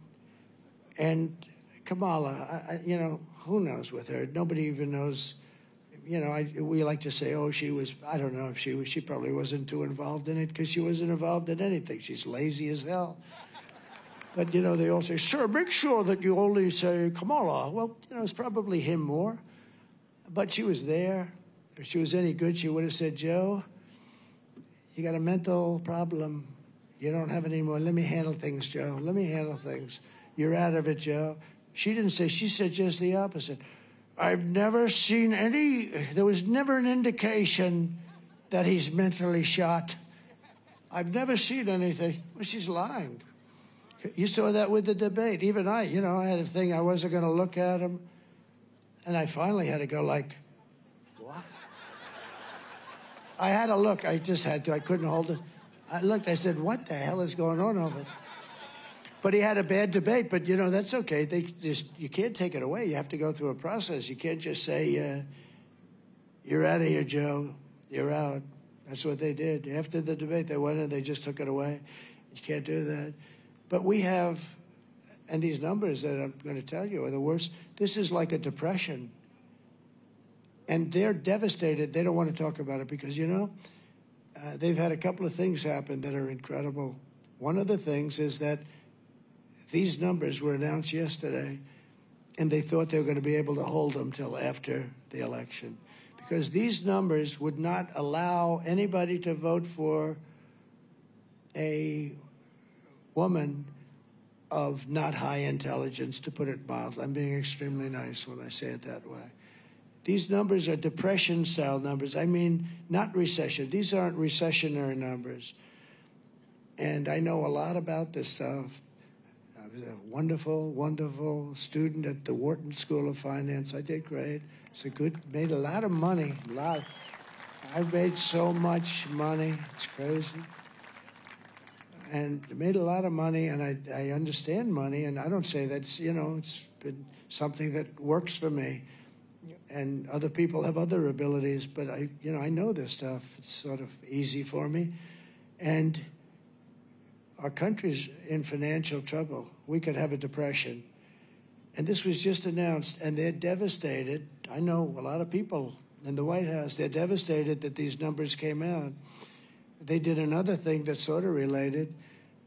and Kamala. You know, who knows with her? Nobody even knows. You know, we like to say, oh, she was, I don't know if she was, she probably wasn't too involved in it because she wasn't involved in anything. She's lazy as hell. But, you know, they all say, sir, make sure that you only say Kamala. Well, you know, it's probably him more. But she was there. If she was any good, she would have said, Joe, you got a mental problem. You don't have any more. Let me handle things, Joe. Let me handle things. You're out of it, Joe. She didn't say, she said just the opposite. I've never seen there was never an indication that he's mentally shot. I've never seen anything. Well, she's lying. You saw that with the debate. Even I, you know, I had a thing, I wasn't going to look at him. And I finally had to go like, what? I had to look. I just had to. I couldn't hold it. I looked. I said, what the hell is going on over there? But he had a bad debate. But, you know, that's okay. You can't take it away. You have to go through a process. You can't just say, you're out of here, Joe. You're out. That's what they did. After the debate, they went and they just took it away. You can't do that. But we have, and these numbers that I'm going to tell you are the worst. This is like a depression. And they're devastated. They don't want to talk about it because, you know, they've had a couple of things happen that are incredible. One of the things is that these numbers were announced yesterday, and they thought they were going to be able to hold them till after the election. Because these numbers would not allow anybody to vote for a woman of not high intelligence, to put it mildly. I'm being extremely nice when I say it that way. These numbers are depression-style numbers. I mean, not recession. These aren't recessionary numbers. And I know a lot about this stuff. I was a wonderful, wonderful student at the Wharton School of Finance. I did great. Made a lot of money, I've made so much money. It's crazy. And made a lot of money, and I understand money, and I don't say that's, you know, it's been something that works for me. And other people have other abilities, but I know this stuff. It's sort of easy for me. And our country's in financial trouble. We could have a depression. And this was just announced, and they're devastated. I know a lot of people in the White House, they're devastated that these numbers came out. They did another thing that's sort of related.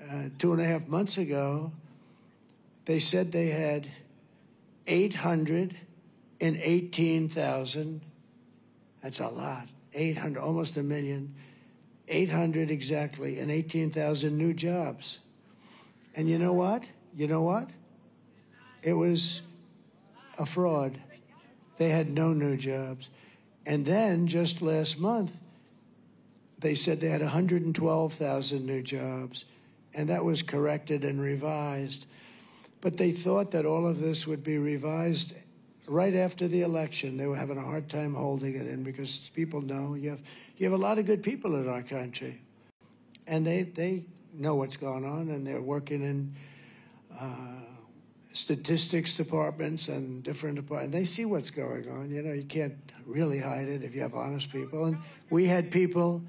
2.5 months ago, they said they had 818,000. That's a lot. 800, almost a million. 800 exactly, and 18,000 new jobs. And you know what? You know what? It was a fraud. They had no new jobs. And then just last month, they said they had 112,000 new jobs, and that was corrected and revised. But they thought that all of this would be revised right after the election. They were having a hard time holding it in because people know you have a lot of good people in our country, and they know what's going on, and they're working in statistics departments and different departments. They see what's going on. You know, you can't really hide it if you have honest people. And we had people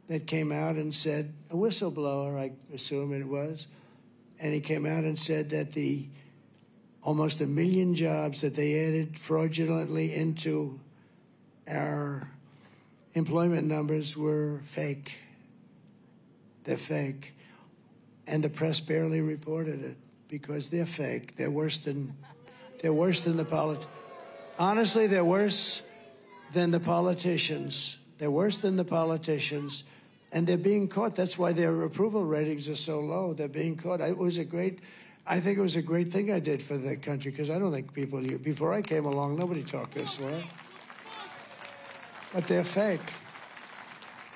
that came out and said, a whistleblower, I assume it was, and he came out and said that the almost 1 million jobs that they added fraudulently into our employment numbers were fake. They're fake. And the press barely reported it. because they're fake. They're worse than the honestly, they're worse than the politicians. They're worse than the politicians, and they're being caught. That's why their approval ratings are so low. They're being caught. I think it was a great thing I did for the country, because I don't think people, before I came along, nobody talked this way. But they're fake.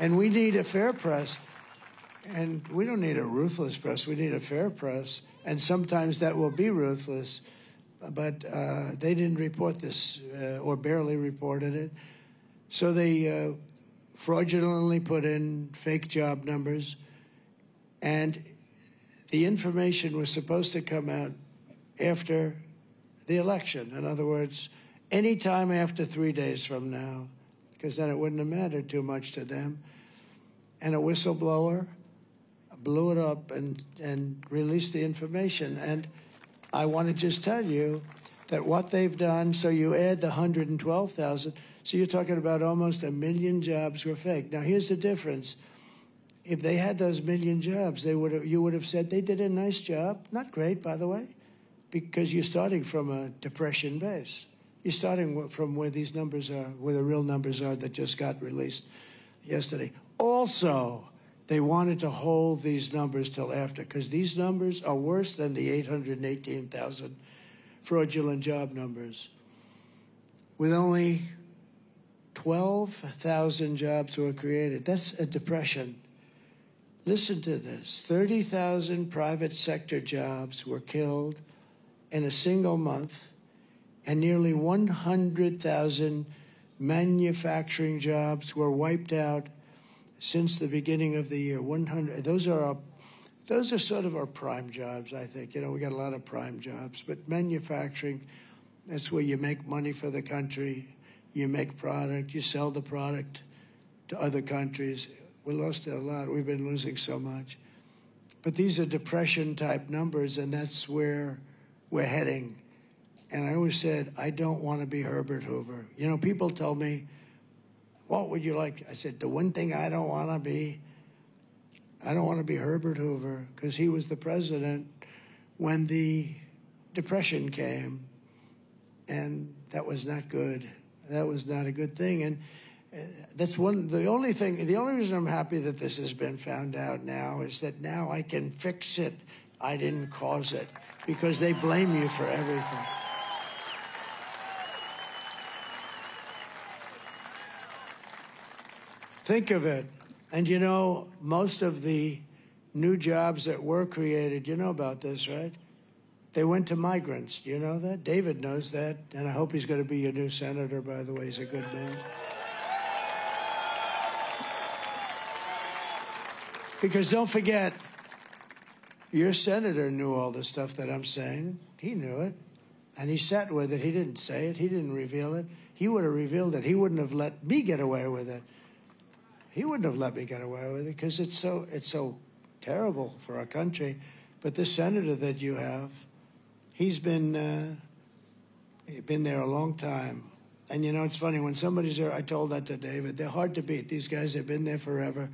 And we need a fair press. And we don't need a ruthless press. We need a fair press. And sometimes that will be ruthless. But they didn't report this, or barely reported it. So they fraudulently put in fake job numbers. And the information was supposed to come out after the election. In other words, any time after 3 days from now, because then it wouldn't have mattered too much to them. And a whistleblower blew it up and released the information. And I want to just tell you that what they've done, so you add the 112,000, so you're talking about almost 1 million jobs were fake. Now, here's the difference. If they had those 1 million jobs, you would have said they did a nice job. Not great, by the way, because you're starting from a depression base. You're starting from where these numbers are, where the real numbers are that just got released yesterday. Also, they wanted to hold these numbers till after, because these numbers are worse than the 818,000 fraudulent job numbers. With only 12,000 jobs were created. That's a depression. Listen to this. 30,000 private sector jobs were killed in a single month, and nearly 100,000 manufacturing jobs were wiped out since the beginning of the year. 100. Those are sort of our prime jobs, I think. You know, we got a lot of prime jobs, but manufacturing, that's where you make money for the country. You make product, you sell the product to other countries. We lost a lot. We've been losing so much. But these are depression-type numbers, and that's where we're heading. And I always said, I don't want to be Herbert Hoover. You know, people tell me, what would you like? I said, the one thing I don't want to be Herbert Hoover, because he was the president when the Depression came, and that was not good. That was not a good thing. And that's the only reason I'm happy that this has been found out now is that now I can fix it. I didn't cause it, because they blame you for everything. Think of it. And you know, most of the new jobs that were created, you know about this, right? They went to migrants. Do you know that? David knows that. And I hope he's going to be your new senator, by the way. He's a good man. Because don't forget, your senator knew all the stuff that I'm saying. He knew it. And he sat with it. He didn't say it. He didn't reveal it. He would have revealed it. He wouldn't have let me get away with it. He wouldn't have let me get away with it, because it's so terrible for our country. But this senator that you have, he's been there a long time. And, you know, it's funny, when somebody's there, I told that to David, they're hard to beat. These guys have been there forever.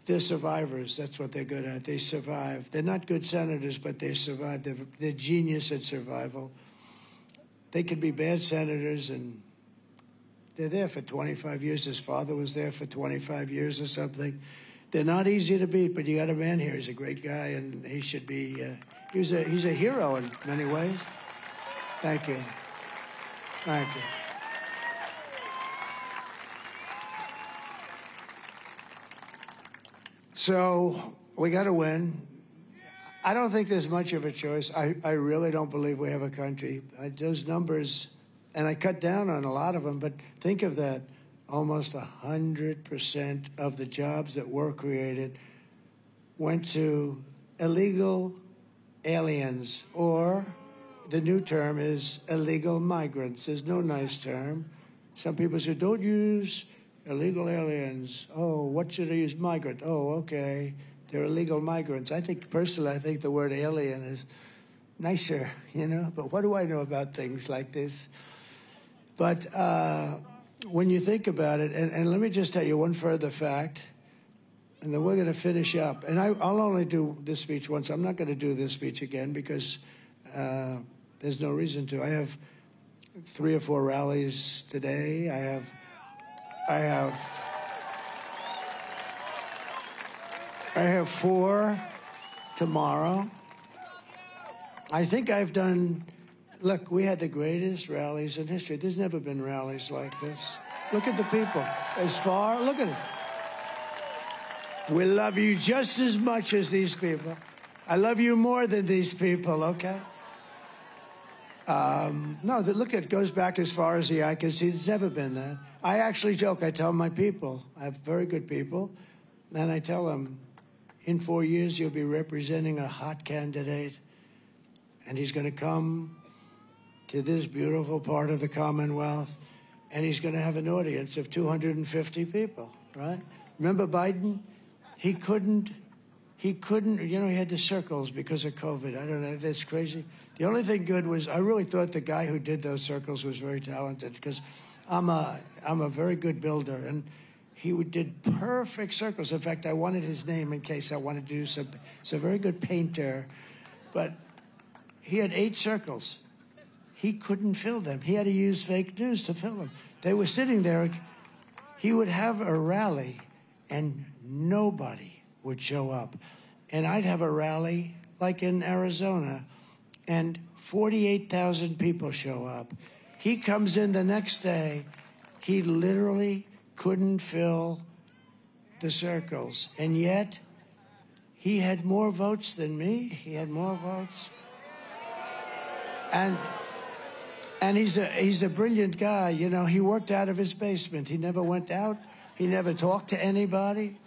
They're survivors. That's what they're good at. They survive. They're not good senators, but they survive. They're genius at survival. They could be bad senators, and they're there for 25 years. His father was there for 25 years or something. They're not easy to beat, but you got a man here. He's a great guy, and he should be, he's a hero in many ways. Thank you. Thank you. So we got to win. I don't think there's much of a choice. I really don't believe we have a country. Those numbers, and I cut down on a lot of them, but think of that. Almost 100% of the jobs that were created went to illegal aliens, or the new term is illegal migrants. There's no nice term. Some people say, don't use illegal aliens. Oh, what should I use? Migrant. Oh, okay. They're illegal migrants. Personally, I think the word alien is nicer, you know? But what do I know about things like this? But when you think about it, and let me just tell you one further fact, and then we're going to finish up. And I'll only do this speech once. I'm not going to do this speech again, because There's no reason to. I have 3 or 4 rallies today. I have 4 tomorrow. I think I've done. Look, we had the greatest rallies in history. There's never been rallies like this. Look at the people. Look at it. We love you just as much as these people. I love you more than these people, okay? No, look, it goes back as far as the eye can see. It's never been that. I actually joke. I tell my people, I have very good people, and I tell them, in 4 years, you'll be representing a hot candidate, and he's going to come to this beautiful part of the Commonwealth, and he's going to have an audience of 250 people, right? Remember Biden? He couldn't, he had the circles because of COVID. I don't know, that's crazy. The only thing good was, I really thought the guy who did those circles was very talented, because I'm a very good builder, and he did perfect circles. In fact, I wanted his name in case I wanted to do some. He's a very good painter, but he had 8 circles. He couldn't fill them. He had to use fake news to fill them. They were sitting there. He would have a rally, and nobody would show up. And I'd have a rally, like in Arizona, and 48,000 people show up. He comes in the next day. He literally couldn't fill the circles. And yet, he had more votes than me. He had more votes. And he's a brilliant guy. You know, he worked out of his basement. He never went out. He never talked to anybody.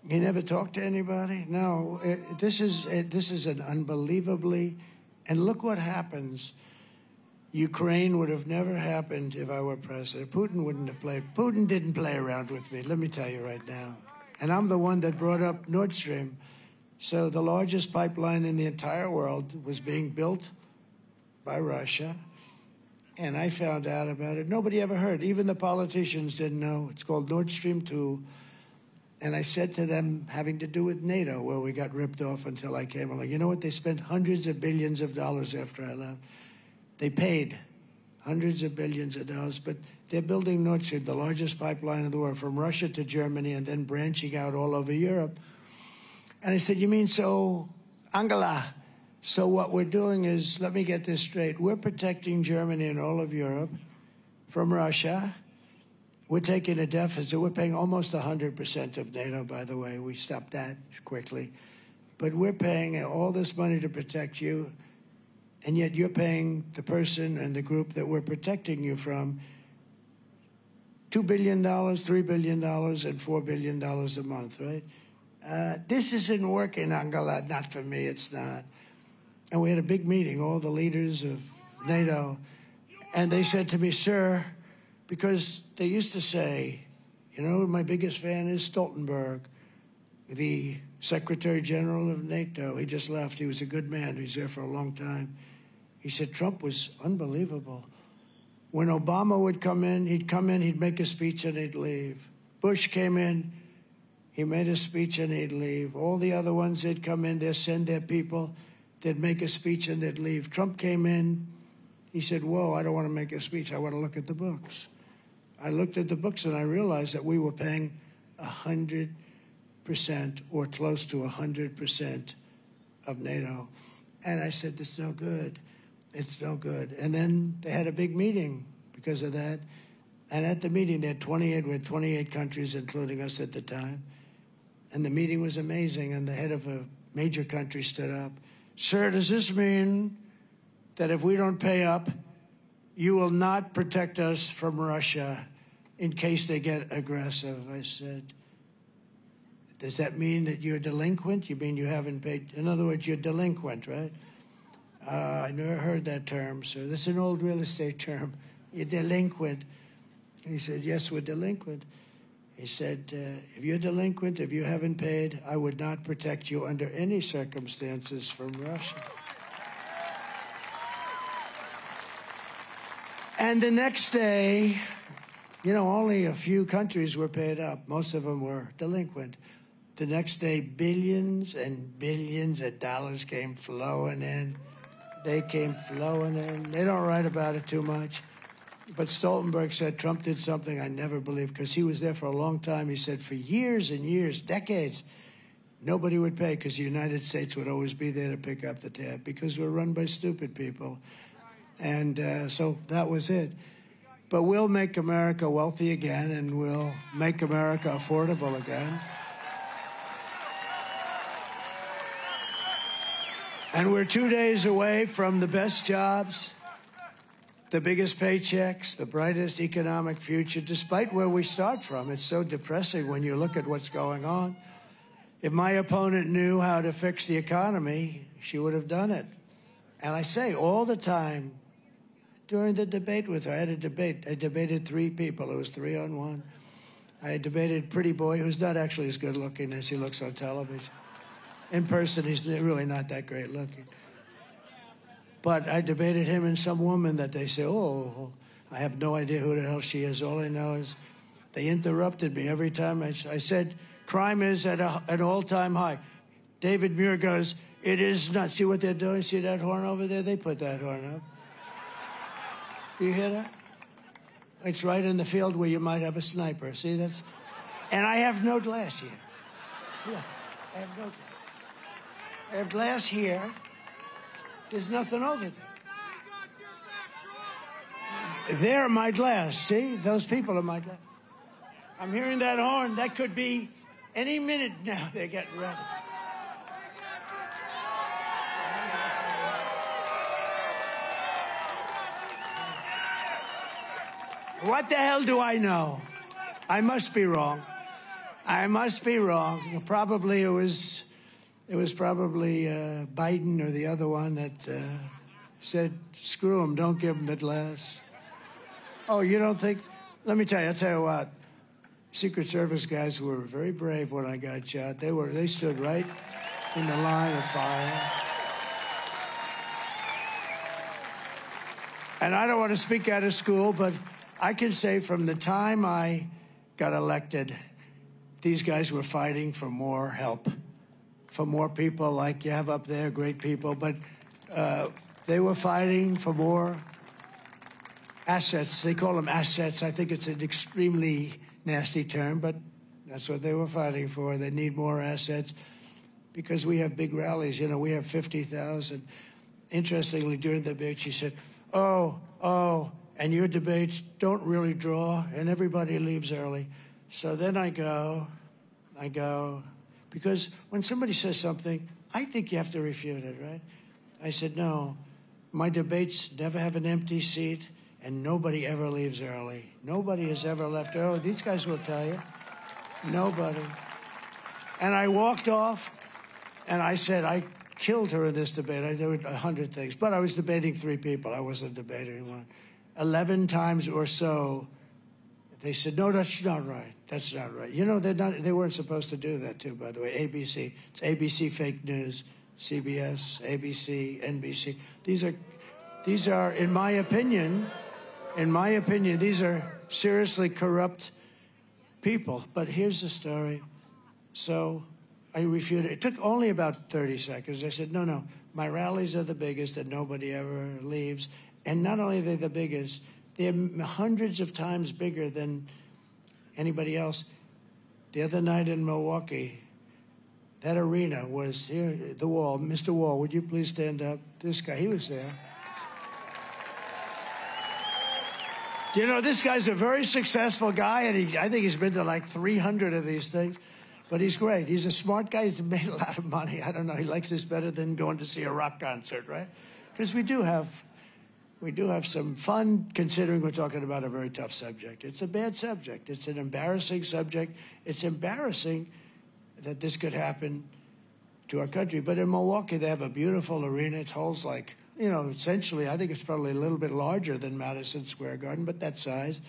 He never talked to anybody. No, this is an unbelievably, and look what happens. Ukraine would have never happened if I were president. Putin wouldn't have played. Putin didn't play around with me. Let me tell you right now. And I'm the one that brought up Nord Stream. So the largest pipeline in the entire world was being built by Russia. And I found out about it. Nobody ever heard. Even the politicians didn't know. It's called Nord Stream 2. And I said to them, having to do with NATO, where we got ripped off until I came. I'm like, you know what? They spent hundreds of billions of dollars after I left. They paid hundreds of billions of dollars, but they're building Nord Stream, the largest pipeline in the world, from Russia to Germany and then branching out all over Europe. And I said, you mean so, Angela, so what we're doing is, let me get this straight, we're protecting Germany and all of Europe from Russia. We're taking a deficit. We're paying almost 100% of NATO, by the way. We stopped that quickly. But we're paying all this money to protect you, and yet you're paying the person and the group that we're protecting you from $2 billion, $3 billion, and $4 billion a month, right? This isn't working, Angela. Not for me, it's not. And we had a big meeting, all the leaders of NATO, and they said to me, sir, because they used to say, you know, my biggest fan is Stoltenberg, the Secretary General of NATO. He just left. He was a good man. He was there for a long time. He said Trump was unbelievable. When Obama would come in, he'd make a speech, and he'd leave. Bush came in, he made a speech, and he'd leave. All the other ones, they'd come in, they'd send their people, they'd make a speech, and they'd leave. Trump came in, he said, whoa, I don't want to make a speech. I want to look at the books. I looked at the books, and I realized that we were paying 100% or close to 100% of NATO. And I said, it's no good. It's no good. And then they had a big meeting because of that. And at the meeting, we had 28 countries, including us at the time. And the meeting was amazing. And the head of a major country stood up. Sir, does this mean that if we don't pay up, you will not protect us from Russia in case they get aggressive? I said, does that mean that you're delinquent? You mean you haven't paid? In other words, you're delinquent, right? I never heard that term, sir. That's an old real estate term. You're delinquent. He said, yes, we're delinquent. He said, if you're delinquent, if you haven't paid, I would not protect you under any circumstances from Russia. And the next day, you know, only a few countries were paid up. Most of them were delinquent. The next day, billions and billions of dollars came flowing in. They came flowing in. They don't write about it too much. But Stoltenberg said Trump did something I never believed, because he was there for a long time. He said for years and years, decades, nobody would pay because the United States would always be there to pick up the tab because we're run by stupid people. And so that was it. But we'll make America wealthy again, and we'll make America affordable again. And we're 2 days away from the best jobs, the biggest paychecks, the brightest economic future, despite where we start from. It's so depressing when you look at what's going on. If my opponent knew how to fix the economy, she would have done it. And I say all the time, during the debate with her, I had a debate. I debated 3 people. It was 3-on-1. I debated Pretty Boy, who's not actually as good looking as he looks on television. In person, he's really not that great looking. But I debated him and some woman that they say, oh, I have no idea who the hell she is. All I know is they interrupted me every time I said, crime is at an all-time high. David Muir goes, it is not. See what they're doing? See that horn over there? They put that horn up. Do you hear that? It's right in the field where you might have a sniper. See, that's... And I have no glass here. Yeah, I have no glass. I have glass here. There's nothing over there. They're my glass. See? Those people are my glass. I'm hearing that horn. That could be any minute now. They're getting ready. What the hell do I know? I must be wrong. I must be wrong. Probably it was probably Biden or the other one that said, screw him, don't give him the glass. Oh, you don't think? Let me tell you, I'll tell you what. Secret Service guys were very brave when I got shot. They stood right in the line of fire. And I don't want to speak out of school, but I can say from the time I got elected, these guys were fighting for more help, for more people like you have up there, great people, but they were fighting for more assets. They call them assets. I think it's an extremely nasty term, but that's what they were fighting for. They need more assets because we have big rallies. You know, we have 50,000. Interestingly, during the debate, she said, oh, and your debates don't really draw, and everybody leaves early. So then I go, because when somebody says something, I think you have to refute it, right? I said, no, my debates never have an empty seat, and nobody ever leaves early. Nobody has ever left early. These guys will tell you. Nobody. And I walked off, and I said, I killed her in this debate. There were 100 things, but I was debating 3 people. I wasn't debating one. 11 times or so, they said, no, that's not right. That's not right. You know, they weren't supposed to do that, too, by the way. ABC. It's ABC fake news, CBS, ABC, NBC. These are, in my opinion, these are seriously corrupt people. But here's the story. So I refuted. It took only about 30 seconds. I said, no, my rallies are the biggest and nobody ever leaves. And not only are they the biggest, they're hundreds of times bigger than anybody else. The other night in Milwaukee, that arena was here, the Wall. Mr. Wall, would you please stand up? This guy, he was there. You know, this guy's a very successful guy, and I think he's been to like 300 of these things. But he's great. He's a smart guy. He's made a lot of money. I don't know. He likes this better than going to see a rock concert, right? Because we do have some fun, considering we're talking about a very tough subject. It's a bad subject. It's an embarrassing subject. It's embarrassing that this could happen to our country. But in Milwaukee, they have a beautiful arena. It holds like, you know, essentially, I think it's probably a little bit larger than Madison Square Garden, but that size.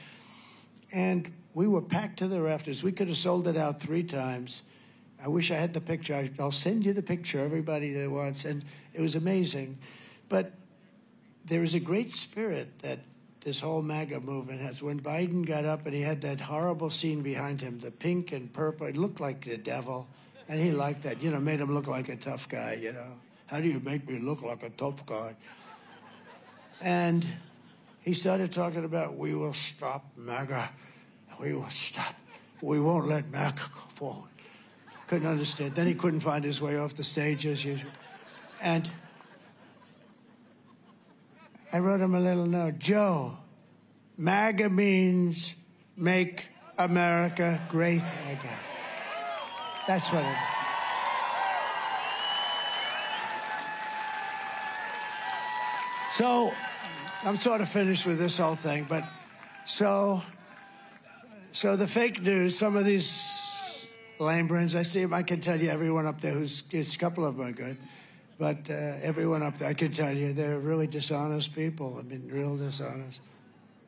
And we were packed to the rafters. We could have sold it out 3 times. I wish I had the picture. I'll send you the picture, everybody that wants. And it was amazing. But there is a great spirit that this whole MAGA movement has. When Biden got up and he had that horrible scene behind him, the pink and purple, it looked like the devil. And he liked that, you know, made him look like a tough guy, you know. How do you make me look like a tough guy? And he started talking about, we will stop MAGA. We will stop. We won't let MAGA go forward. Couldn't understand. Then he couldn't find his way off the stage as usual. And I wrote him a little note. Joe, MAGA means make America great again. That's what it is. So I'm sort of finished with this whole thing, but so the fake news, some of these lame brains, I see them, I can tell you everyone up there a couple of them are good, but everyone up there, I can tell you, they're really dishonest people. I mean, real dishonest.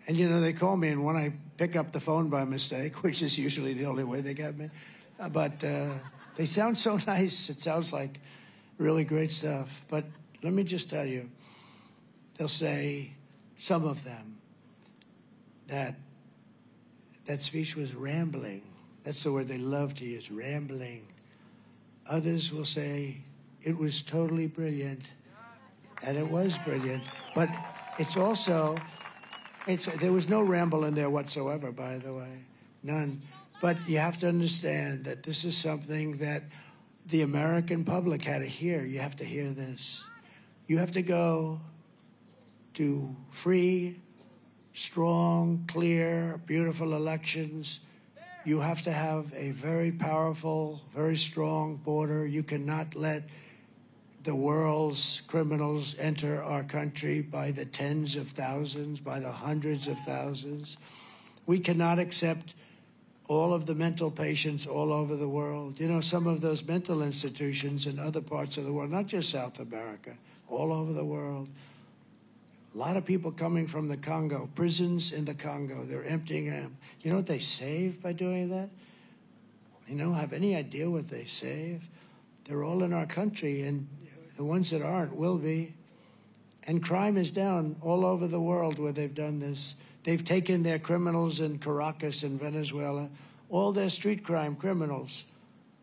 And, you know, they call me, and when I pick up the phone by mistake, which is usually the only way they get me, but they sound so nice. It sounds like really great stuff. But let me just tell you, they'll say, some of them, that speech was rambling. That's the word they love to use, rambling. Others will say it was totally brilliant, and it was brilliant. But it's also, there was no ramble in there whatsoever, by the way, none. But you have to understand that this is something that the American public had to hear. You have to hear this. You have to go to free, strong, clear, beautiful elections. You have to have a very powerful, very strong border. You cannot let the world's criminals enter our country by the tens of thousands, by the hundreds of thousands. We cannot accept all of the mental patients all over the world. You know, some of those mental institutions in other parts of the world, not just South America, all over the world. A lot of people coming from the Congo, prisons in the Congo, they're emptying them. You know what they save by doing that? You know, have any idea what they save? They're all in our country, and the ones that aren't will be. And crime is down all over the world where they've done this. They've taken their criminals in Caracas in Venezuela, all their street crime criminals,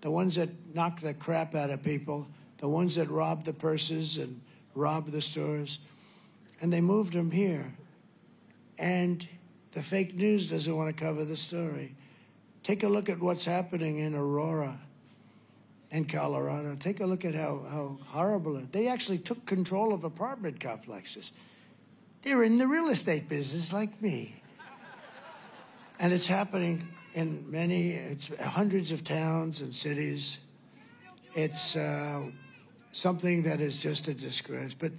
the ones that knock the crap out of people, the ones that rob the purses and rob the stores, and they moved them here. And the fake news doesn't want to cover the story. Take a look at what's happening in Aurora in Colorado. Take a look at how horrible it is. They actually took control of apartment complexes. They're in the real estate business like me. And it's happening in it's hundreds of towns and cities. It's something that is just a disgrace. But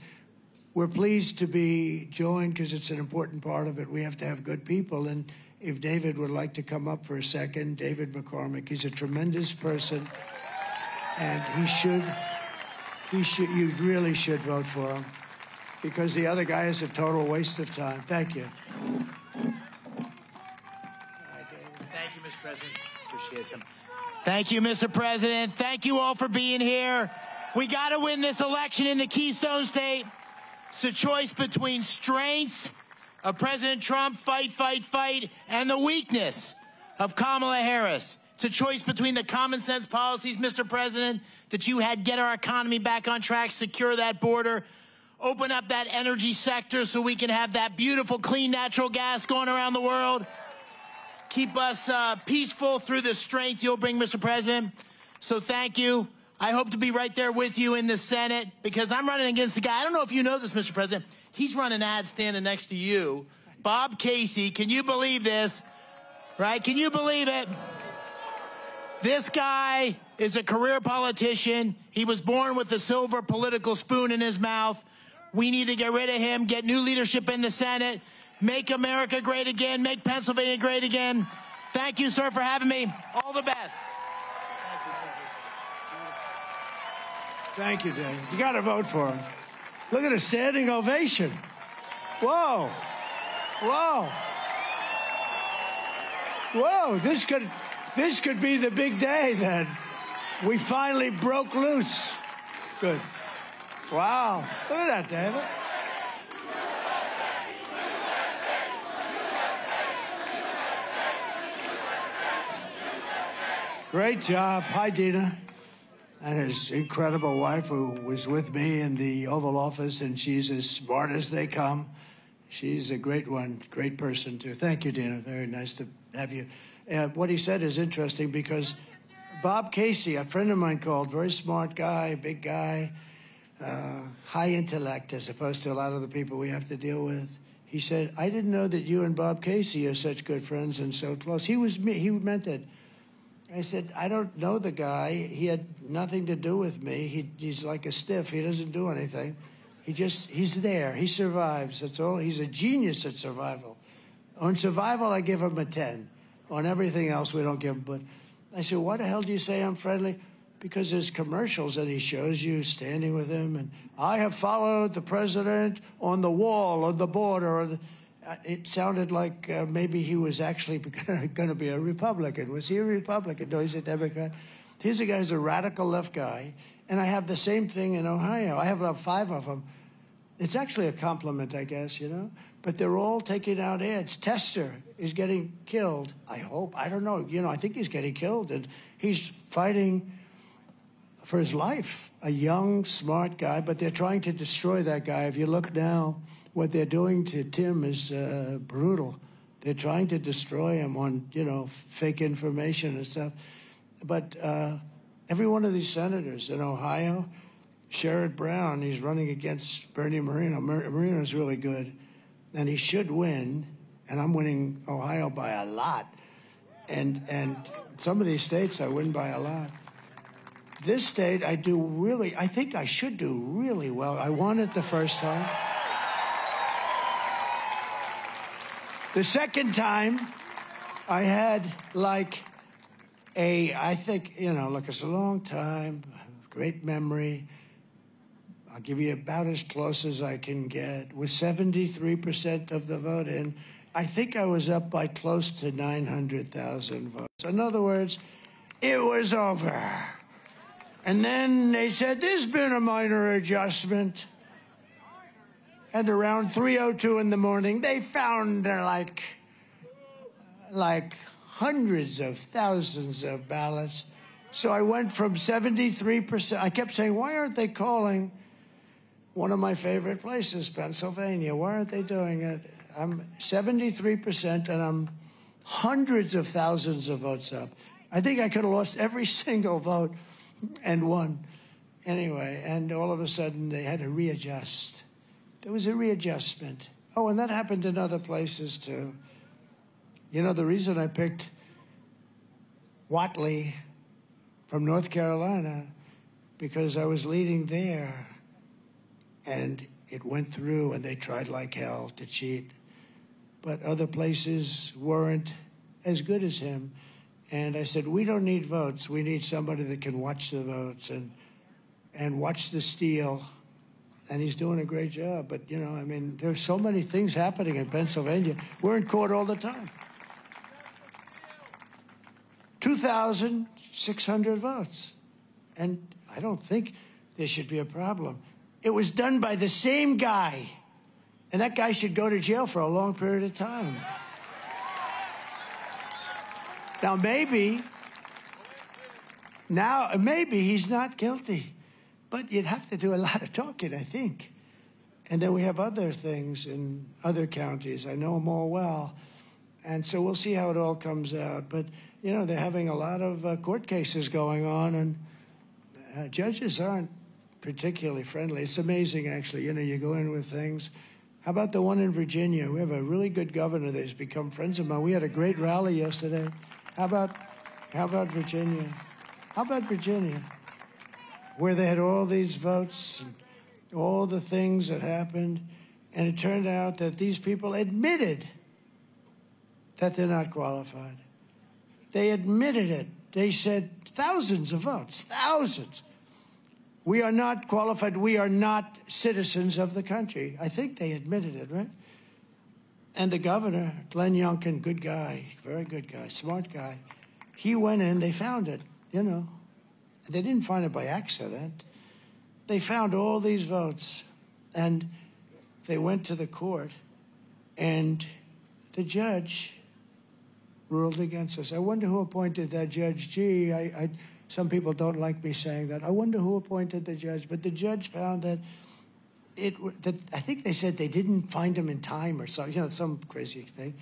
we're pleased to be joined because it's an important part of it. We have to have good people. And if David would like to come up for a second, David McCormick, he's a tremendous person. And you really should vote for him because the other guy is a total waste of time. Thank you. Thank you, Mr. President. Appreciate it. Thank you, Mr. President. Thank you all for being here. We got to win this election in the Keystone State. It's a choice between strength of President Trump, fight, fight, fight, and the weakness of Kamala Harris. It's a choice between the common sense policies, Mr. President, that you had get our economy back on track, secure that border, open up that energy sector so we can have that beautiful, clean natural gas going around the world, keep us peaceful through the strength you'll bring, Mr. President. So thank you. I hope to be right there with you in the Senate because I'm running against the guy. I don't know if you know this, Mr. President. He's running ads standing next to you. Bob Casey, can you believe this? Right? Can you believe it? This guy is a career politician. He was born with a silver political spoon in his mouth. We need to get rid of him, get new leadership in the Senate, make America great again, make Pennsylvania great again. Thank you, sir, for having me. All the best. Thank you, David. You got to vote for him. Look at a standing ovation. Whoa. Whoa. Whoa, this could be the big day then. We finally broke loose. Good. Wow. Look at that, David. Great job. Hi, Dina. and his incredible wife, who was with me in the Oval Office, and she's as smart as they come. She's a great one, great person, too. Thank you, Dina. Very nice to have you. What he said is interesting because Bob Casey, a friend of mine called, very smart guy, big guy, high intellect as opposed to a lot of the people we have to deal with. He said, I didn't know that you and Bob Casey are such good friends and so close. He meant it. I said, I don't know the guy. He had nothing to do with me. He's like a stiff. He doesn't do anything. He's there. He survives. That's all. He's a genius at survival. On survival, I give him a 10. On everything else, we don't give him. But I said, why the hell do you say I'm friendly? Because there's commercials that he shows you standing with him. And I have followed the president on the wall, on the border. It sounded like maybe he was actually going to be a Republican. Was he a Republican? No, he's a Democrat. Here's a guy who's a radical left guy. And I have the same thing in Ohio. I have about 5 of them. It's actually a compliment, I guess, you know. But they're all taking out ads. Tester is getting killed, I hope. I don't know. You know, I think he's getting killed. And he's fighting for his life. A young, smart guy. But they're trying to destroy that guy. If you look now, what they're doing to Tim is brutal. They're trying to destroy him on, you know, fake information and stuff. But every one of these senators in Ohio, Sherrod Brown, he's running against Bernie Moreno. Moreno's really good, and he should win. And I'm winning Ohio by a lot. And some of these states I win by a lot. This state I think I should do really well. I won it the first time. The second time, I had I think, you know, look, it's a long time, great memory. I'll give you about as close as I can get. With 73% of the vote in, I think I was up by close to 900,000 votes. In other words, it was over. And then they said, there's been a minor adjustment. And around 3:02 in the morning, they found like hundreds of thousands of ballots. So I went from 73%. I kept saying, why aren't they calling one of my favorite places, Pennsylvania? Why aren't they doing it? I'm 73%, and I'm hundreds of thousands of votes up. I think I could have lost every single vote and won. Anyway, and all of a sudden, they had to readjust. There was a readjustment. Oh, and that happened in other places, too. You know, the reason I picked Whatley from North Carolina, because I was leading there, and it went through, and they tried like hell to cheat. But other places weren't as good as him. And I said, we don't need votes. We need somebody that can watch the votes and watch the steal. And he's doing a great job. But, you know, I mean, there's so many things happening in Pennsylvania. We're in court all the time. 2,600 votes. And I don't think there should be a problem. It was done by the same guy. And that guy should go to jail for a long period of time. Now, maybe he's not guilty. But you'd have to do a lot of talking, I think. And then we have other things in other counties. I know them all well. And so we'll see how it all comes out. But, you know, they're having a lot of court cases going on, and judges aren't particularly friendly. It's amazing, actually. You know, you go in with things. How about the one in Virginia? We have a really good governor that has become friends of mine. We had a great rally yesterday. How about Virginia? How about Virginia? Where they had all these votes and all the things that happened, and it turned out that these people admitted that they're not qualified. They admitted it. They said thousands of votes, thousands. We are not qualified. We are not citizens of the country. I think they admitted it, right? And the governor, Glenn Youngkin, good guy, very good guy, smart guy, he went in, they found it, you know. They didn't find it by accident. They found all these votes, and they went to the court, and the judge ruled against us. I wonder who appointed that judge. Gee, Some people don't like me saying that. I wonder who appointed the judge. But the judge found that I think they said they didn't find him in time or something, some crazy thing.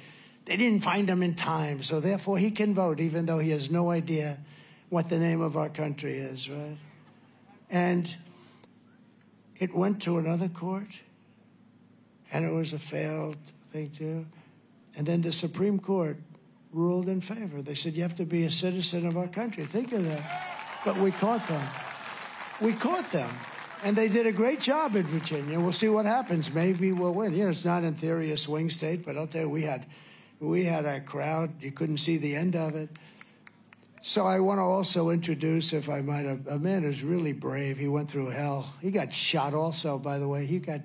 They didn't find him in time, so therefore he can vote, even though he has no idea what the name of our country is, right? And it went to another court, and it was a failed thing too. And then the Supreme Court ruled in favor. They said, you have to be a citizen of our country. Think of that. But we caught them. We caught them. And they did a great job in Virginia. We'll see what happens. Maybe we'll win. It's not in theory a swing state, but I'll tell you, we had a crowd. You couldn't see the end of it. So I want to also introduce, if I might, a man who's really brave. He went through hell. He got shot also, by the way. He got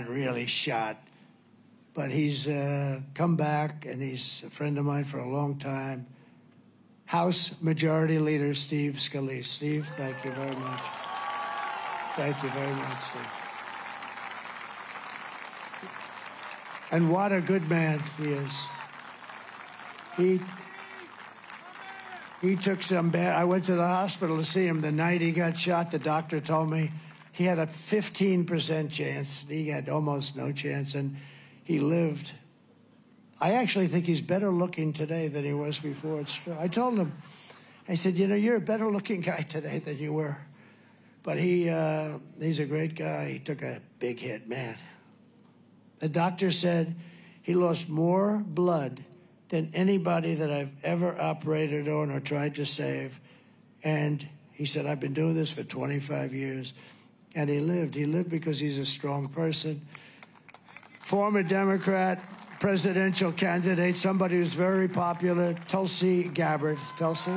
really shot. But he's come back, and he's a friend of mine for a long time. House Majority Leader Steve Scalise. Steve, thank you very much. Thank you very much, Steve. And what a good man he is. He took some bad. I went to the hospital to see him the night he got shot. The doctor told me he had a 15% chance. He had almost no chance, and he lived. I actually think he's better looking today than he was before. It's true. I told him, I said, you're a better looking guy today than you were. But he's a great guy. He took a big hit, man. The doctor said he lost more blood than anybody that I've ever operated on or tried to save. And he said, I've been doing this for 25 years. And he lived. He lived because he's a strong person. Former Democrat, presidential candidate, somebody who's very popular, Tulsi Gabbard. Tulsi?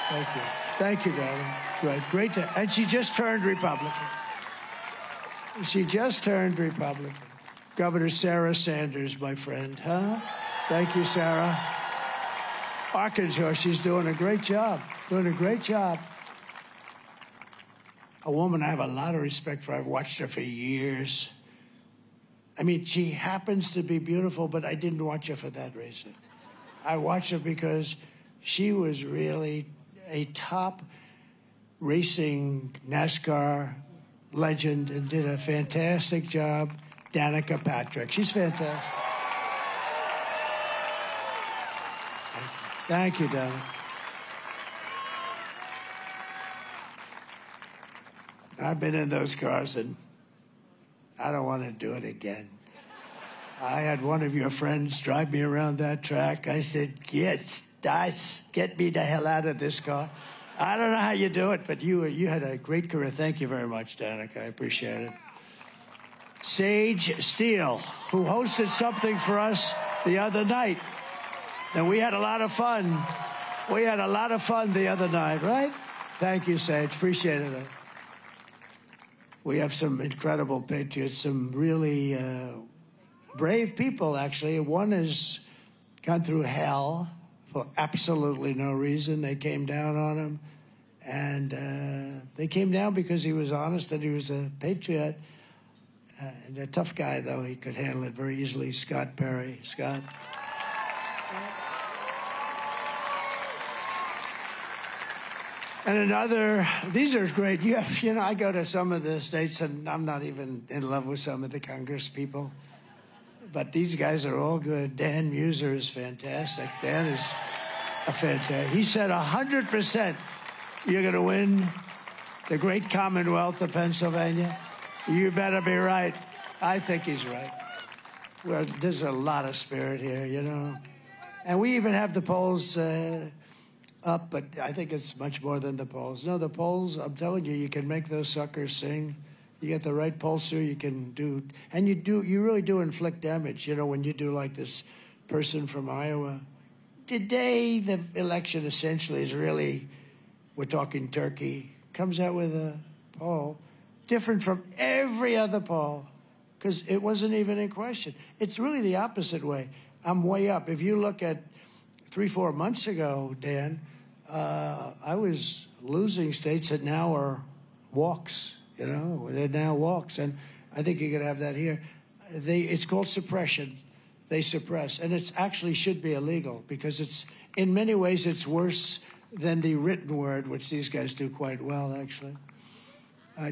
Thank you. Thank you, darling. Great. And she just turned Republican. She just turned Republican. Governor Sarah Sanders, my friend, huh? Thank you, Sarah. Arkansas, she's doing a great job. Doing a great job. A woman I have a lot of respect for. I've watched her for years. I mean, she happens to be beautiful, but I didn't watch her for that reason. I watched her because she was really a top racing NASCAR legend and did a fantastic job. Danica Patrick. She's fantastic. Thank you, Danica. I've been in those cars, and I don't want to do it again. I had one of your friends drive me around that track. I said, get me the hell out of this car. I don't know how you do it, but you had a great career. Thank you very much, Danica. I appreciate it. Sage Steele, who hosted something for us the other night. And we had a lot of fun. We had a lot of fun the other night, right? Thank you, Sage. Appreciate it. We have some incredible patriots, some really brave people, actually. One has gone through hell for absolutely no reason. They came down on him, and they came down because he was honest and he was a patriot. And a tough guy, though. He could handle it very easily. Scott Perry. Scott. And another, these are great. I go to some of the states, and I'm not even in love with some of the Congress people. But these guys are all good. Dan Muser is fantastic. Dan is a fantastic. He said 100% you're going to win the great Commonwealth of Pennsylvania. You better be right. I think he's right. Well, there's a lot of spirit here, And we even have the polls up, but I think it's much more than the polls. No, the polls, I'm telling you, you can make those suckers sing. You get the right pollster, you can do, and you really do inflict damage, when you do like this person from Iowa. Today, the election essentially is really, we're talking Turkey, comes out with a poll different from every other poll because it wasn't even in question. It's really the opposite way. I'm way up. If you look at 3-4 months ago, Dan, I was losing states that now are walks, they're now walks. And I think you're going to have that here. It's called suppression. they suppress. And it actually should be illegal because it's, in many ways, it's worse than the written word, which these guys do quite well, actually.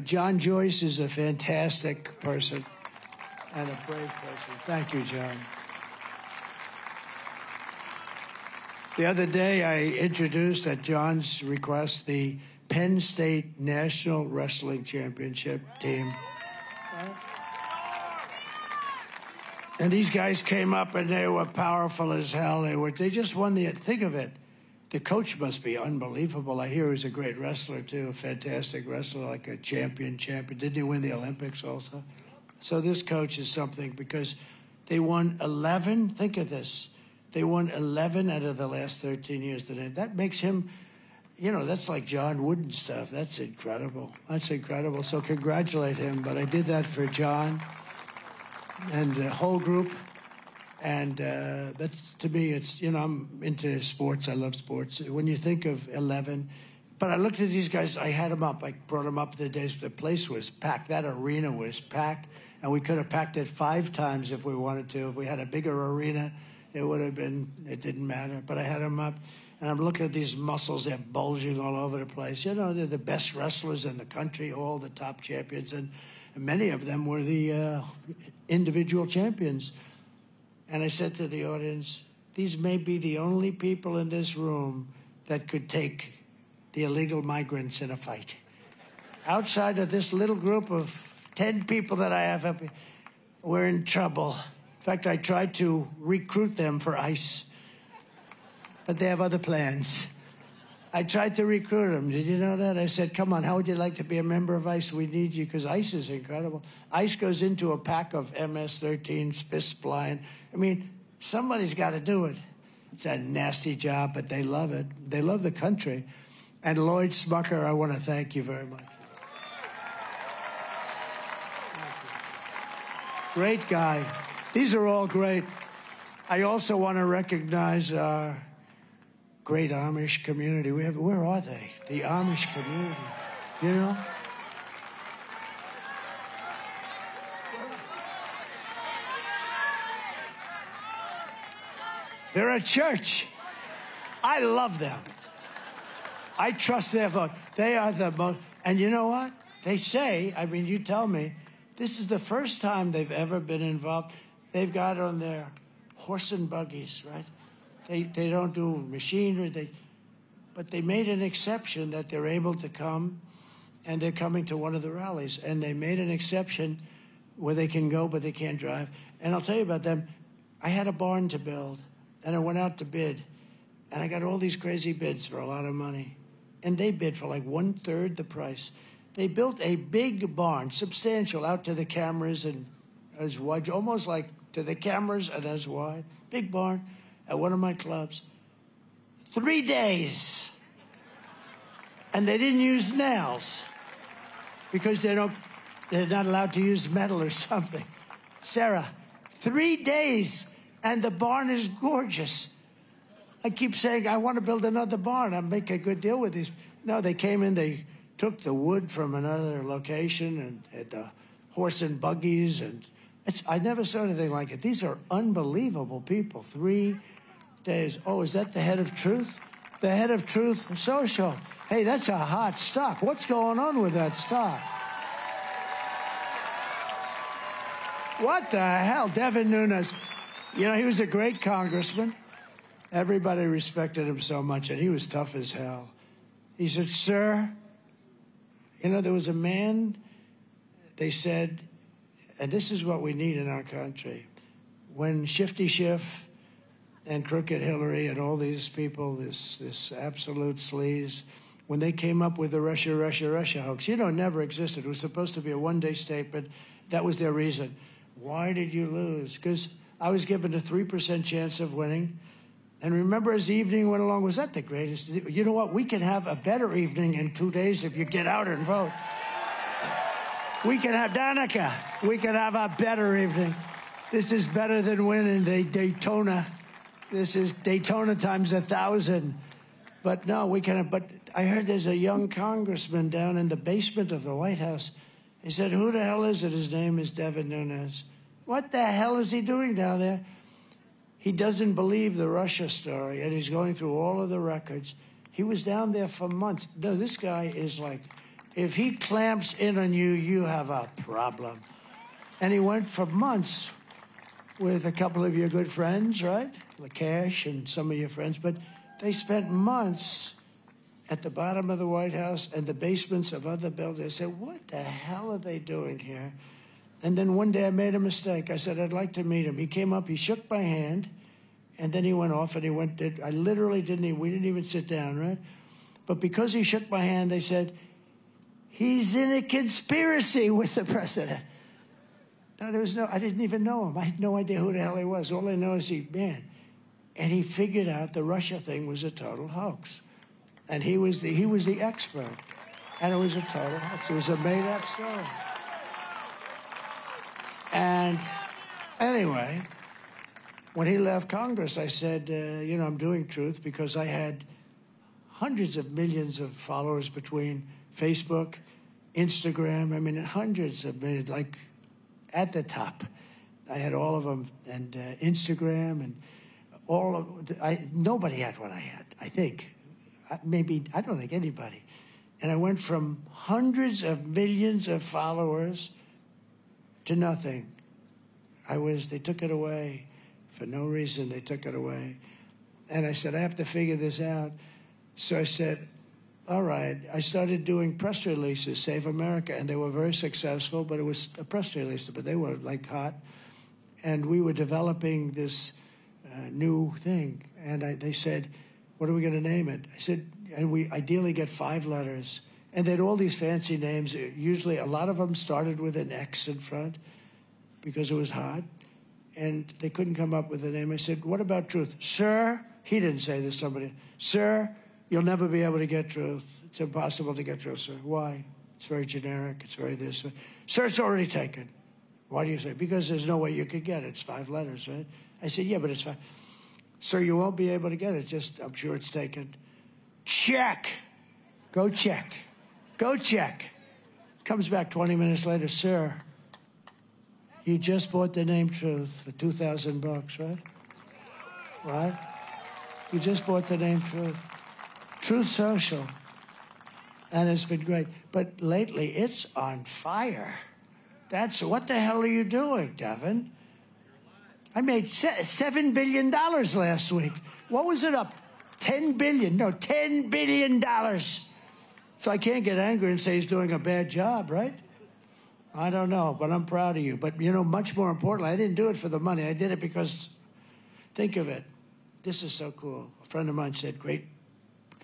John Joyce is a fantastic person and a brave person. Thank you, John. The other day, I introduced, at John's request, the Penn State National Wrestling Championship team. And these guys came up, and they were powerful as hell. They just won the, think of it. The coach must be unbelievable. I hear he's a great wrestler, too, a fantastic wrestler, like a champion. Didn't he win the Olympics also? So this coach is something because they won 11, think of this. They won 11 out of the last 13 years. That makes him, you know, that's like John Wooden stuff. That's incredible. That's incredible. So congratulate him. But I did that for John and the whole group. And that's, to me, it's, you know, I'm into sports. I love sports. When you think of 11, but I looked at these guys. I had them up. I brought them up the days. The place was packed. That arena was packed. And we could have packed it 5 times if we wanted to. If we had a bigger arena, it would have been, it didn't matter. But I had them up, and I'm looking at these muscles. They're bulging all over the place. You know, they're the best wrestlers in the country, all the top champions, and many of them were the individual champions. And I said to the audience, these may be the only people in this room that could take the illegal migrants in a fight. Outside of this little group of 10 people that I have up here, we're in trouble. In fact, I tried to recruit them for ICE, but they have other plans. I tried to recruit them. Did you know that? I said, come on, how would you like to be a member of ICE? We need you, because ICE is incredible. ICE goes into a pack of MS-13s, fists flying. I mean, somebody's got to do it. It's a nasty job, but they love it. They love the country. And Lloyd Smucker, I want to thank you very much. Great guy. These are all great. I also want to recognize our great Amish community. Where are they? The Amish community, you know? They're a church. I love them. I trust their vote. They are the most, and you know what? They say, I mean, you tell me, this is the first time they've ever been involved. They've got on their horse and buggies, right? They don't do machinery, but they made an exception that they're able to come, and they're coming to one of the rallies. And they made an exception where they can go, but they can't drive. And I'll tell you about them. I had a barn to build, and I went out to bid, and I got all these crazy bids for a lot of money. And they bid for like 1/3 the price. They built a big barn, substantial, out to the cameras and as wide, almost like to the cameras and as wide. Big barn at one of my clubs. 3 days. And they didn't use nails because they're not allowed to use metal or something. Sarah, 3 days, and the barn is gorgeous. I keep saying, I want to build another barn. I'll make a good deal with these. No, they came in, they took the wood from another location and the horse and buggies. And I never saw anything like it. These are unbelievable people. 3 days. Oh, is that the head of Truth? The head of Truth Social. Hey, that's a hot stock. What's going on with that stock? What the hell? Devin Nunes. You know, he was a great congressman. Everybody respected him so much, and he was tough as hell. He said, sir, you know, there was a man, they said, and this is what we need in our country. When Shifty Schiff and Crooked Hillary and all these people, this absolute sleaze, when they came up with the Russia, Russia, Russia hoax, you know, it never existed. It was supposed to be a one-day statement. That was their reason. Why did you lose? Because I was given a 3% chance of winning. And remember, as the evening went along, was that the greatest? You know what? We can have a better evening in 2 days if you get out and vote. We can have, Danica, we can have a better evening. This is better than winning the Daytona. This is Daytona times 1,000. But no, we can have, but I heard there's a young congressman down in the basement of the White House. He said, who the hell is it? His name is Devin Nunes. What the hell is he doing down there? He doesn't believe the Russia story, and he's going through all of the records. He was down there for months. No, this guy is like, if he clamps in on you, you have a problem. And he went for months with a couple of your good friends, right? Lakash and some of your friends. But they spent months at the bottom of the White House and the basements of other buildings. I said, what the hell are they doing here? And then one day I made a mistake. I said, I'd like to meet him. He came up, he shook my hand, and then he went off and he went, I literally we didn't even sit down, right? But because he shook my hand, they said, he's in a conspiracy with the president. No, I didn't even know him. I had no idea who the hell he was. All I know is and he figured out the Russia thing was a total hoax. And he was the expert. And it was a total hoax. It was a made-up story. And anyway, when he left Congress, I said, I'm doing Truth because I had hundreds of millions of followers between Facebook, Instagram. I mean, hundreds of millions, like at the top. I had all of them, and Instagram, and all of nobody had what I had, I think. I don't think anybody. And I went from hundreds of millions of followers to nothing. They took it away. For no reason, they took it away. And I said, I have to figure this out. So I said, all right. I started doing press releases, Save America, and they were very successful, but it was a press release, but they were like hot. And we were developing this new thing. And they said, what are we going to name it? I said, and we ideally get 5 letters. And they had all these fancy names. Usually a lot of them started with an X in front because it was hot. And they couldn't come up with a name. I said, what about Truth? Sir, he didn't say this, somebody. Sir, you'll never be able to get Truth. It's impossible to get Truth, sir. Why? It's very generic. It's very this. Sir, it's already taken. Why do you say? Because there's no way you could get it. It's 5 letters, right? I said, yeah, but it's 5. Sir, you won't be able to get it. I'm sure it's taken. Check. Go check. Go check. Comes back 20 minutes later, sir, you just bought the name Truth for $2,000, right? Right? You just bought the name Truth. Truth Social. And it's been great. But lately, it's on fire. What the hell are you doing, Devin? I made $7 billion last week. What was it up? $10 billion. No, $10 billion. So I can't get angry and say he's doing a bad job, right? I don't know, but I'm proud of you. But, much more importantly, I didn't do it for the money. I did it because, think of it. This is so cool. A friend of mine said, great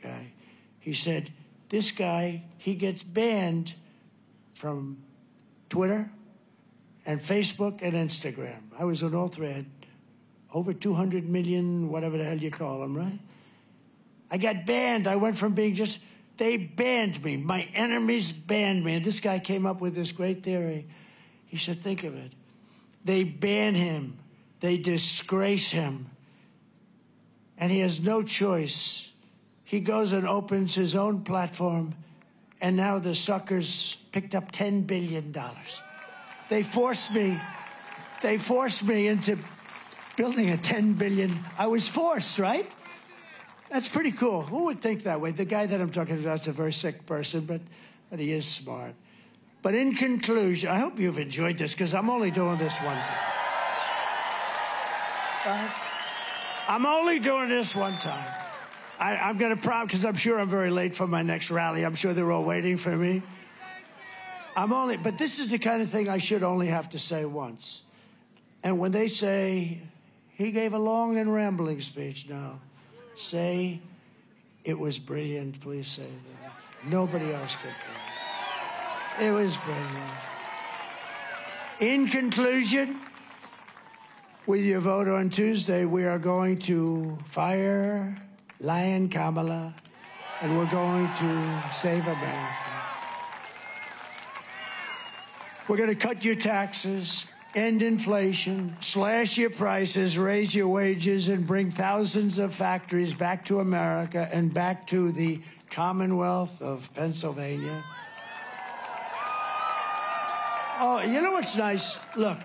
guy. He said, this guy, he gets banned from Twitter and Facebook and Instagram. I was on all 3. I had over 200 million, whatever the hell you call them, right? I got banned. I went from being they banned me. My enemies banned me. And this guy came up with this great theory. He said, think of it. They ban him. They disgrace him. And he has no choice. He goes and opens his own platform, and now the suckers picked up $10 billion. They forced me into building a $10 billion. I was forced, right? That's pretty cool. Who would think that way? The guy that I'm talking about is a very sick person, but he is smart. But in conclusion, I hope you've enjoyed this, because I'm only doing this one time. I'm only doing this one time. I'm going to promise, because I'm sure I'm very late for my next rally. I'm sure they're all waiting for me. But this is the kind of thing I should only have to say once. And when they say, he gave a long and rambling speech, no. Say, it was brilliant, please say that. Nobody else could do it. It was brilliant. In conclusion, with your vote on Tuesday, we are going to fire Lion Kamala, and we're going to save America. We're going to cut your taxes, end inflation, slash your prices, raise your wages, and bring thousands of factories back to America and back to the Commonwealth of Pennsylvania. Oh, you know what's nice? Look.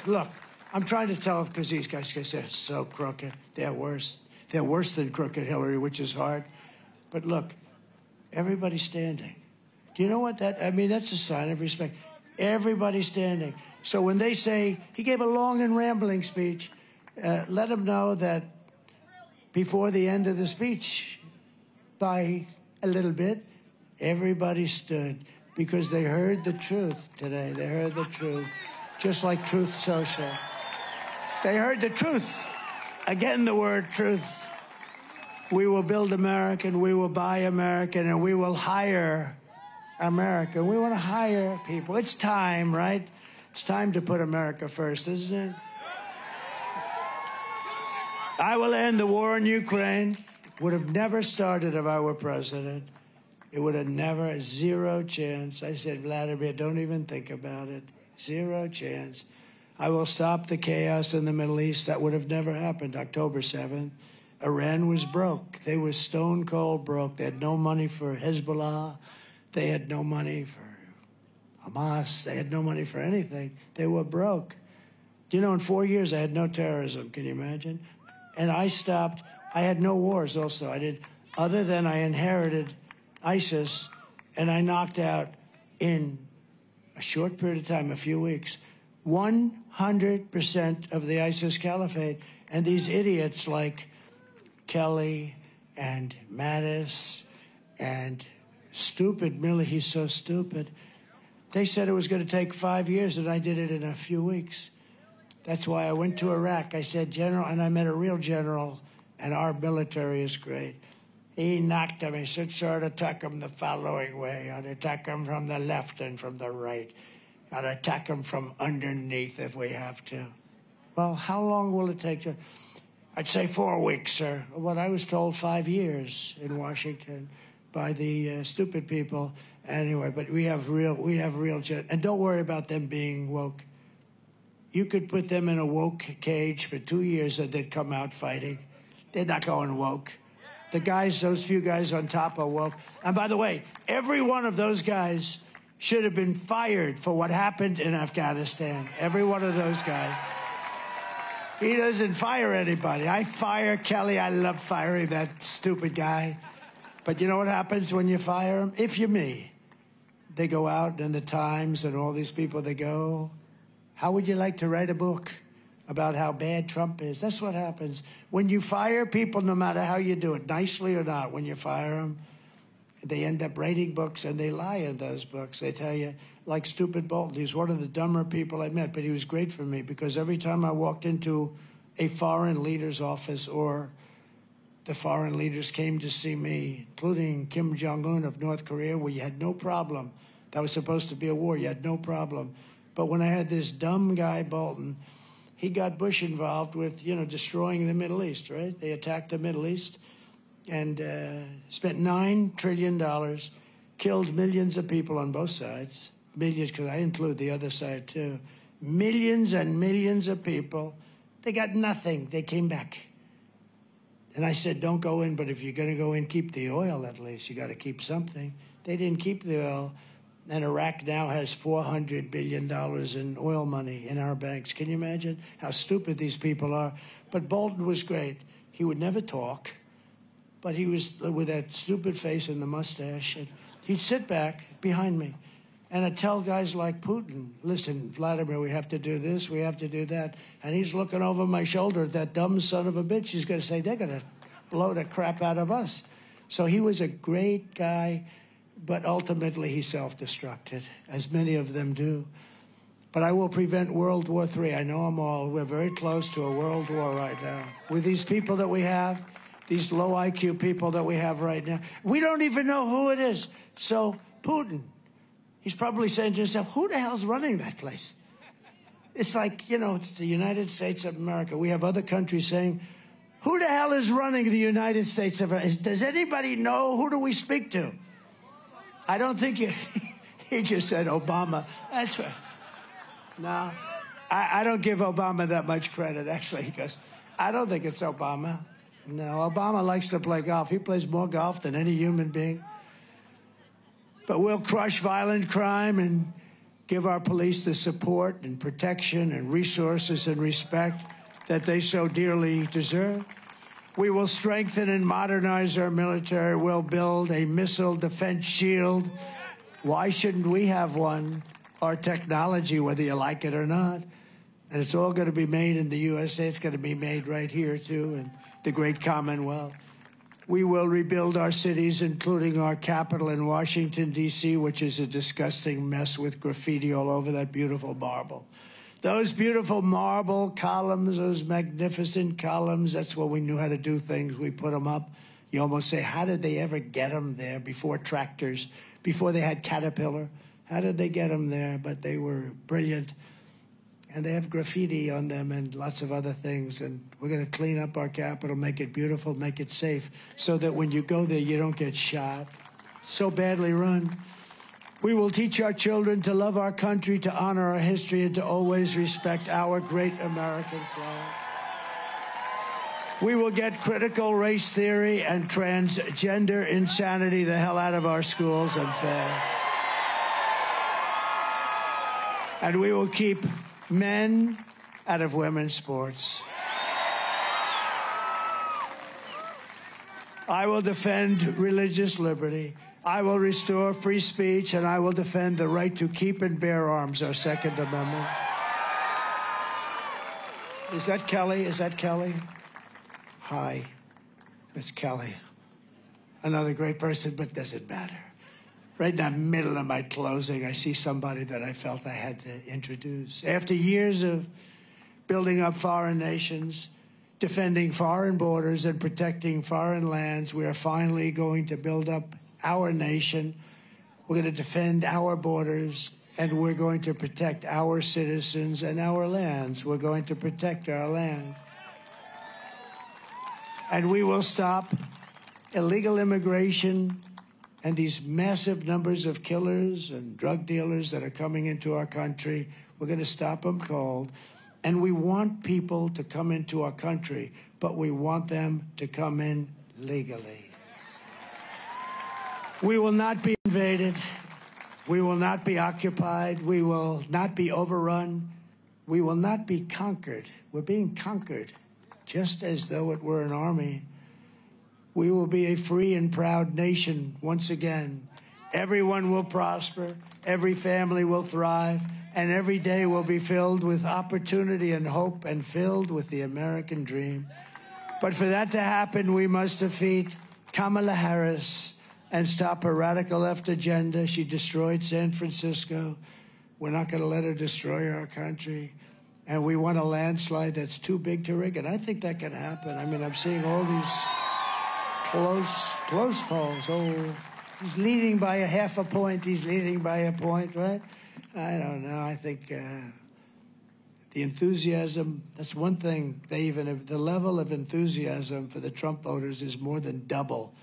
I'm trying to tell because these guys are so crooked. They're worse. They're worse than crooked Hillary, which is hard. But look, everybody's standing. Do you know what I mean, that's a sign of respect. Everybody's standing. So when they say, he gave a long and rambling speech, let them know that before the end of the speech, by a little bit, everybody stood because they heard the truth today. They heard the truth, just like Truth Social. They heard the truth. Again, the word truth. We will build American, we will buy American, and we will hire America. We want to hire people. It's time, right? It's time to put America first, isn't it? I will end the war in Ukraine. Would have never started if I were president. It would have never, zero chance. I said, Vladimir, don't even think about it. Zero chance. I will stop the chaos in the Middle East. That would have never happened. October 7th. Iran was broke. They were stone cold broke. They had no money for Hezbollah. They had no money for Hamas. They had no money for anything. They were broke. Do you know, in 4 years, I had no terrorism. Can you imagine? And I stopped. I had no wars also. I did, other than I inherited ISIS, and I knocked out in a short period of time, a few weeks, 100% of the ISIS caliphate. And these idiots like Kelly and Mattis and stupid Milley, he's so stupid. They said it was going to take 5 years, and I did it in a few weeks. That's why I went to Iraq. I said, General, and I met a real general, and our military is great. He knocked him. He said, sir, attack him the following way. I'd attack him from the left and from the right. I'd attack him from underneath if we have to. Well, how long will it take? I'd say 4 weeks, sir. What I was told 5 years in Washington by the stupid people. Anyway, but we have real, and don't worry about them being woke. You could put them in a woke cage for 2 years and they'd come out fighting. They're not going woke. The guys, those few guys on top are woke. And by the way, every one of those guys should have been fired for what happened in Afghanistan. Every one of those guys. He doesn't fire anybody. I fire Kelly. I love firing that stupid guy. But you know what happens when you fire him? If you're me, they go out in the Times and all these people, they go, how would you like to write a book about how bad Trump is? That's what happens. When you fire people, no matter how you do it, nicely or not, when you fire them, they end up writing books, and they lie in those books. They tell you, like stupid Bolton, he's one of the dumber people I met, but he was great for me because every time I walked into a foreign leader's office or the foreign leaders came to see me, including Kim Jong-un of North Korea, where you had no problem. That was supposed to be a war. You had no problem. But when I had this dumb guy, Bolton, he got Bush involved with, destroying the Middle East, right? They attacked the Middle East and spent $9 trillion, killed millions of people on both sides. Millions, because I include the other side, too. Millions and millions of people. They got nothing. They came back. And I said, don't go in, but if you're going to go in, keep the oil at least. You got to keep something. They didn't keep the oil. And Iraq now has $400 billion in oil money in our banks. Can you imagine how stupid these people are? But Bolton was great. He would never talk, but he was with that stupid face and the mustache. And he'd sit back behind me. And I'd tell guys like Putin, listen, Vladimir, we have to do this, we have to do that. And he's looking over my shoulder at that dumb son of a bitch. He's going to say, they're going to blow the crap out of us. So he was a great guy. But ultimately, he self-destructed, as many of them do. But I will prevent World War III. I know them all. We're very close to a world war right now. With these people that we have, these low IQ people that we have right now, we don't even know who it is. So Putin, he's probably saying to himself, who the hell's running that place? It's like, it's the United States of America. We have other countries saying, who the hell is running the United States of America? Does anybody know? Who do we speak to? I don't think he just said Obama. That's right. No, I don't give Obama that much credit, actually, because I don't think it's Obama. No, Obama likes to play golf. He plays more golf than any human being. But we'll crush violent crime and give our police the support and protection and resources and respect that they so dearly deserve. We will strengthen and modernize our military. We'll build a missile defense shield. Why shouldn't we have one? Our technology, whether you like it or not. And it's all going to be made in the USA. It's going to be made right here, too, in the great Commonwealth. We will rebuild our cities, including our capital in Washington, D.C., which is a disgusting mess with graffiti all over that beautiful marble. Those beautiful marble columns, those magnificent columns, that's what we knew how to do things. We put them up. You almost say, how did they ever get them there before tractors, before they had Caterpillar? How did they get them there? But they were brilliant. And they have graffiti on them and lots of other things. And we're going to clean up our Capitol, make it beautiful, make it safe, so that when you go there, you don't get shot. So badly run. We will teach our children to love our country, to honor our history, and to always respect our great American flag. We will get critical race theory and transgender insanity the hell out of our schools and fair. And we will keep men out of women's sports. I will defend religious liberty. I will restore free speech, and I will defend the right to keep and bear arms, our Second Amendment. Is that Kelly? Is that Kelly? Hi, it's Kelly. Another great person, but doesn't matter. Right in the middle of my closing, I see somebody that I felt I had to introduce. After years of building up foreign nations, defending foreign borders, and protecting foreign lands, we are finally going to build up our nation. We're going to defend our borders, and we're going to protect our citizens and our lands. We're going to protect our lands. And we will stop illegal immigration and these massive numbers of killers and drug dealers that are coming into our country. We're going to stop them cold. And we want people to come into our country, but we want them to come in legally. We will not be invaded. We will not be occupied. We will not be overrun. We will not be conquered. We're being conquered, just as though it were an army. We will be a free and proud nation once again. Everyone will prosper, every family will thrive, and every day will be filled with opportunity and hope and filled with the American dream. But for that to happen, we must defeat Kamala Harris and stop her radical left agenda. She destroyed San Francisco. We're not going to let her destroy our country. And we want a landslide that's too big to rig. And I think that can happen. I mean, I'm seeing all these close polls. Oh, he's leading by a half a point. He's leading by a point, right? I don't know. I think the enthusiasm, that's one thing. The level of enthusiasm for the Trump voters is more than double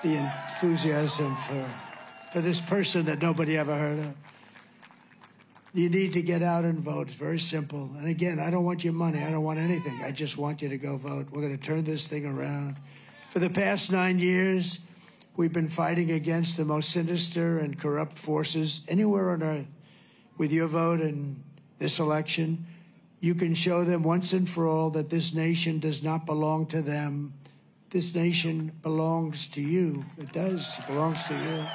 the enthusiasm for this person that nobody ever heard of. You need to get out and vote. It's very simple. And again, I don't want your money. I don't want anything. I just want you to go vote. We're going to turn this thing around. For the past 9 years, we've been fighting against the most sinister and corrupt forces anywhere on earth. With your vote in this election, you can show them once and for all that this nation does not belong to them. This nation belongs to you. It does. It belongs to you.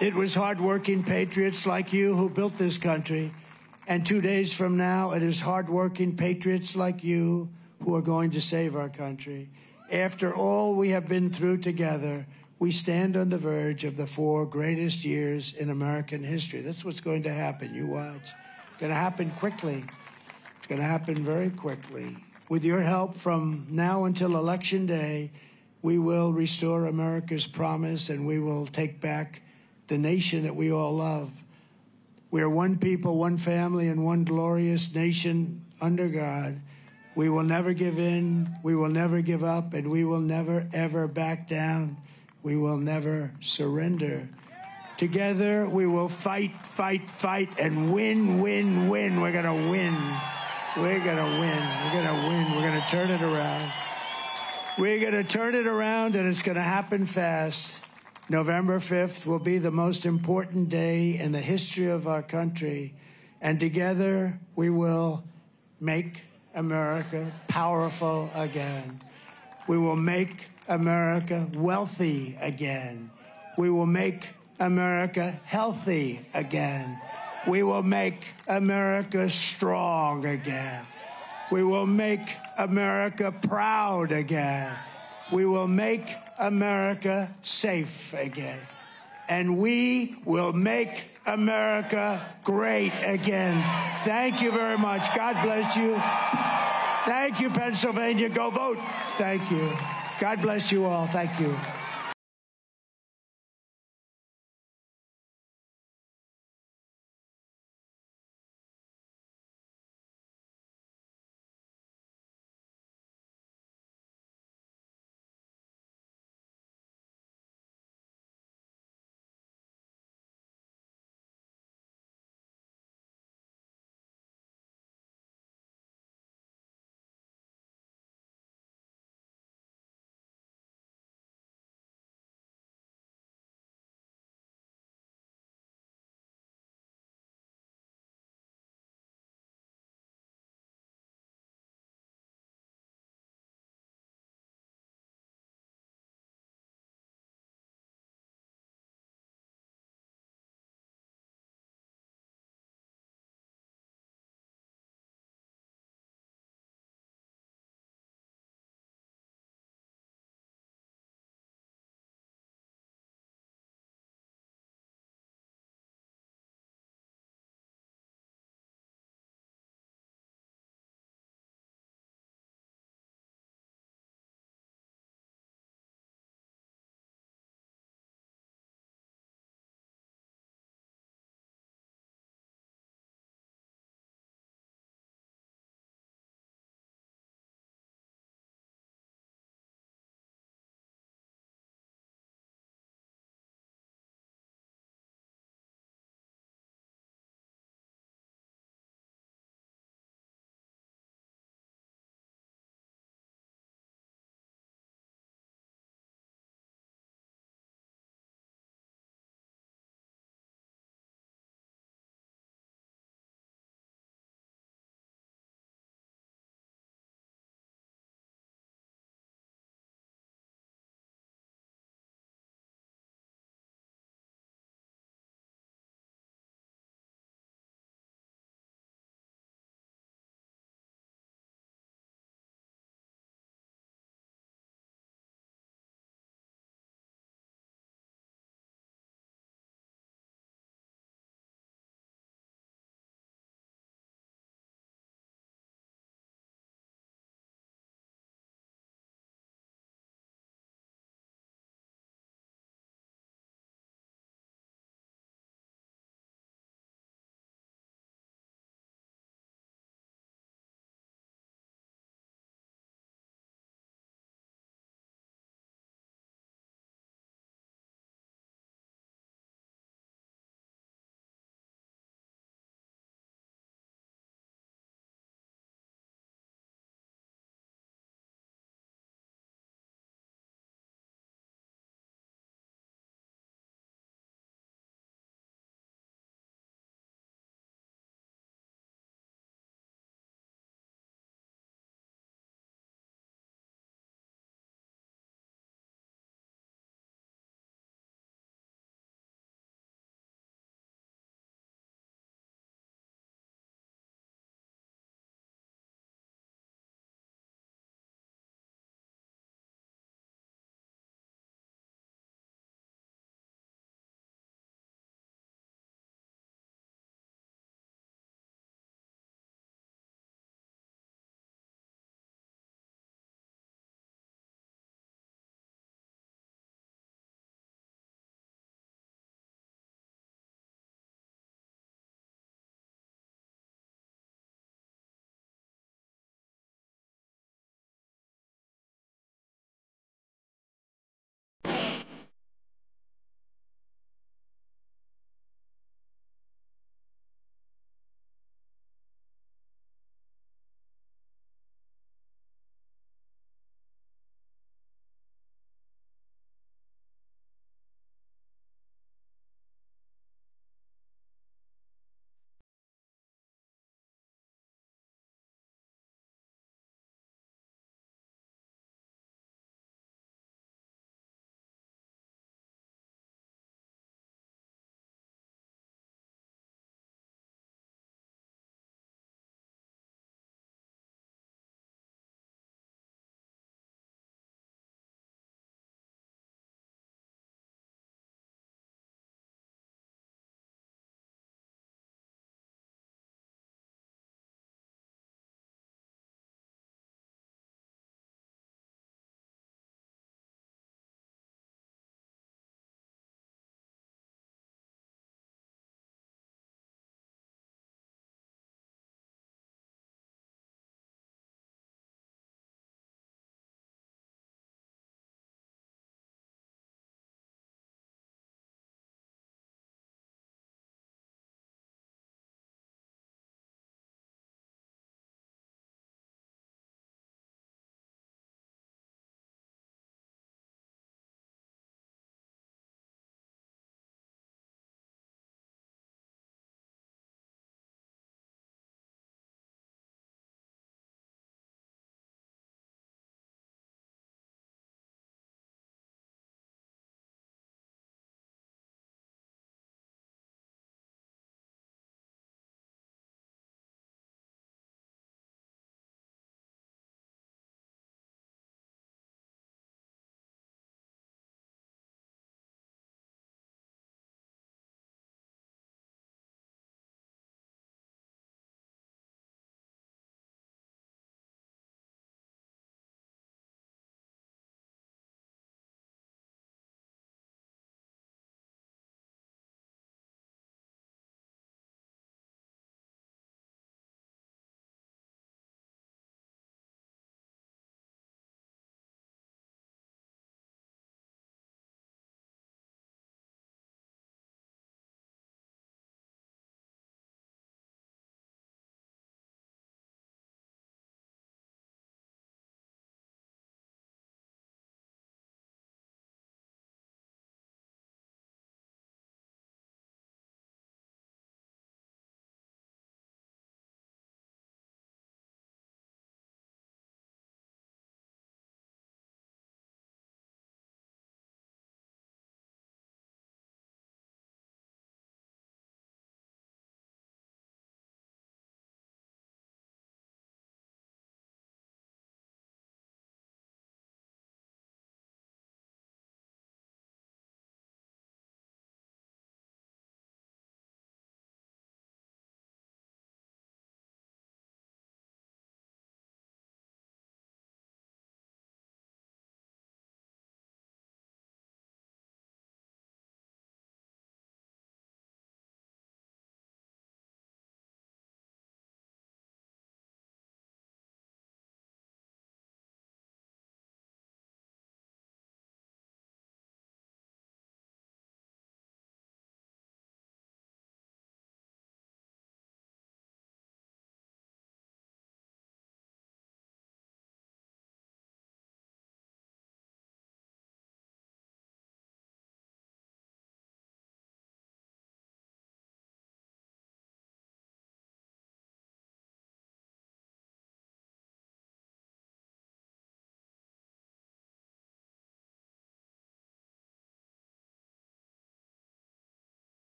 It was hardworking patriots like you who built this country. And 2 days from now, it is hardworking patriots like you who are going to save our country. After all we have been through together, we stand on the verge of the 4 greatest years in American history. That's what's going to happen. You watch. It's going to happen quickly. It's going to happen very quickly. With your help from now until Election Day, we will restore America's promise and we will take back the nation that we all love. We are one people, one family, and one glorious nation under God. We will never give in, we will never give up, and we will never, ever back down. We will never surrender. Together, we will fight, fight, fight, and win, win, win. We're going to win. We're going to win. We're going to win. We're going to turn it around. We're going to turn it around, and it's going to happen fast. November 5th will be the most important day in the history of our country, and together we will make America powerful again. We will make America wealthy again. We will make America healthy again. We will make America strong again. We will make America proud again. We will make America safe again. And we will make America great again. Thank you very much. God bless you. Thank you, Pennsylvania. Go vote. Thank you. God bless you all. Thank you.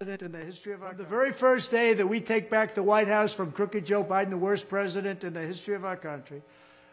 In the history of the very first day that we take back the White House from crooked Joe Biden, the worst president in the history of our country,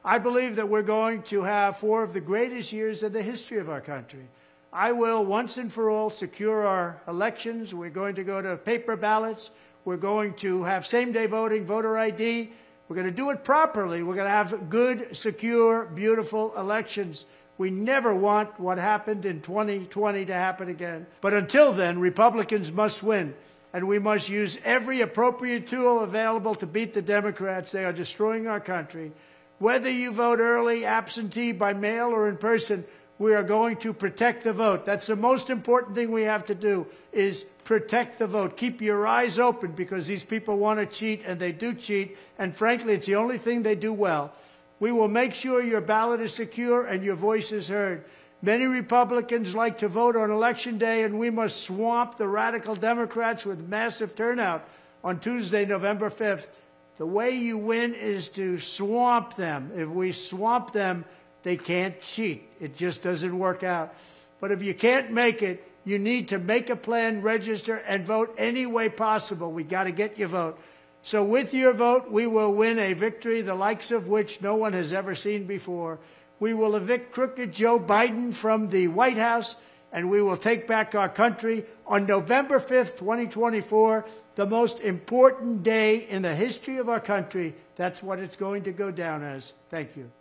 I believe that we're going to have 4 of the greatest years in the history of our country. I will once and for all secure our elections. We're going to go to paper ballots. We're going to have same-day voting, voter ID. We're going to do it properly. We're going to have good, secure, beautiful elections. We never want what happened in 2020 to happen again. But until then, Republicans must win, and we must use every appropriate tool available to beat the Democrats. They are destroying our country. Whether you vote early, absentee, by mail, or in person, we are going to protect the vote. That's the most important thing we have to do, is protect the vote. Keep your eyes open, because these people want to cheat, and they do cheat, and frankly, it's the only thing they do well. We will make sure your ballot is secure and your voice is heard. Many Republicans like to vote on Election Day, and we must swamp the radical Democrats with massive turnout on Tuesday, November 5th. The way you win is to swamp them. If we swamp them, they can't cheat. It just doesn't work out. But if you can't make it, you need to make a plan, register, and vote any way possible. We got to get your vote. So with your vote, we will win a victory the likes of which no one has ever seen before. We will evict crooked Joe Biden from the White House, and we will take back our country on November 5th, 2024, the most important day in the history of our country. That's what it's going to go down as. Thank you.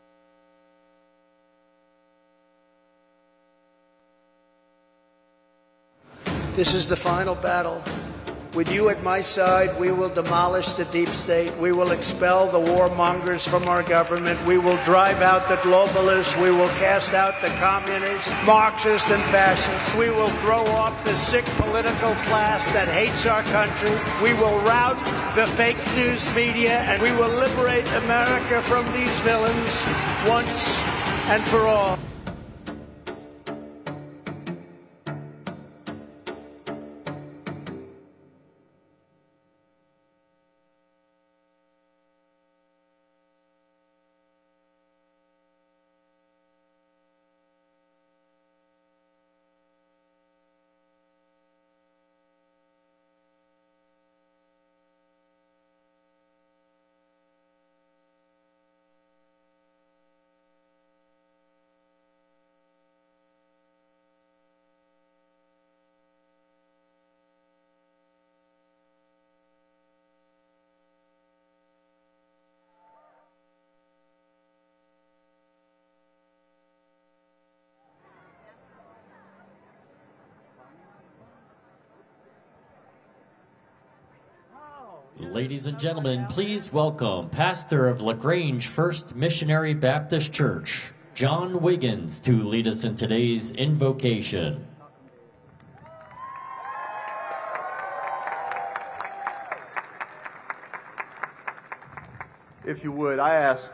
This is the final battle. With you at my side, we will demolish the deep state. We will expel the warmongers from our government. We will drive out the globalists. We will cast out the communists, Marxists, and fascists. We will throw off the sick political class that hates our country. We will rout the fake news media, and we will liberate America from these villains once and for all. Ladies and gentlemen, please welcome pastor of LaGrange First Missionary Baptist Church, John Wiggins, to lead us in today's invocation. If you would, I ask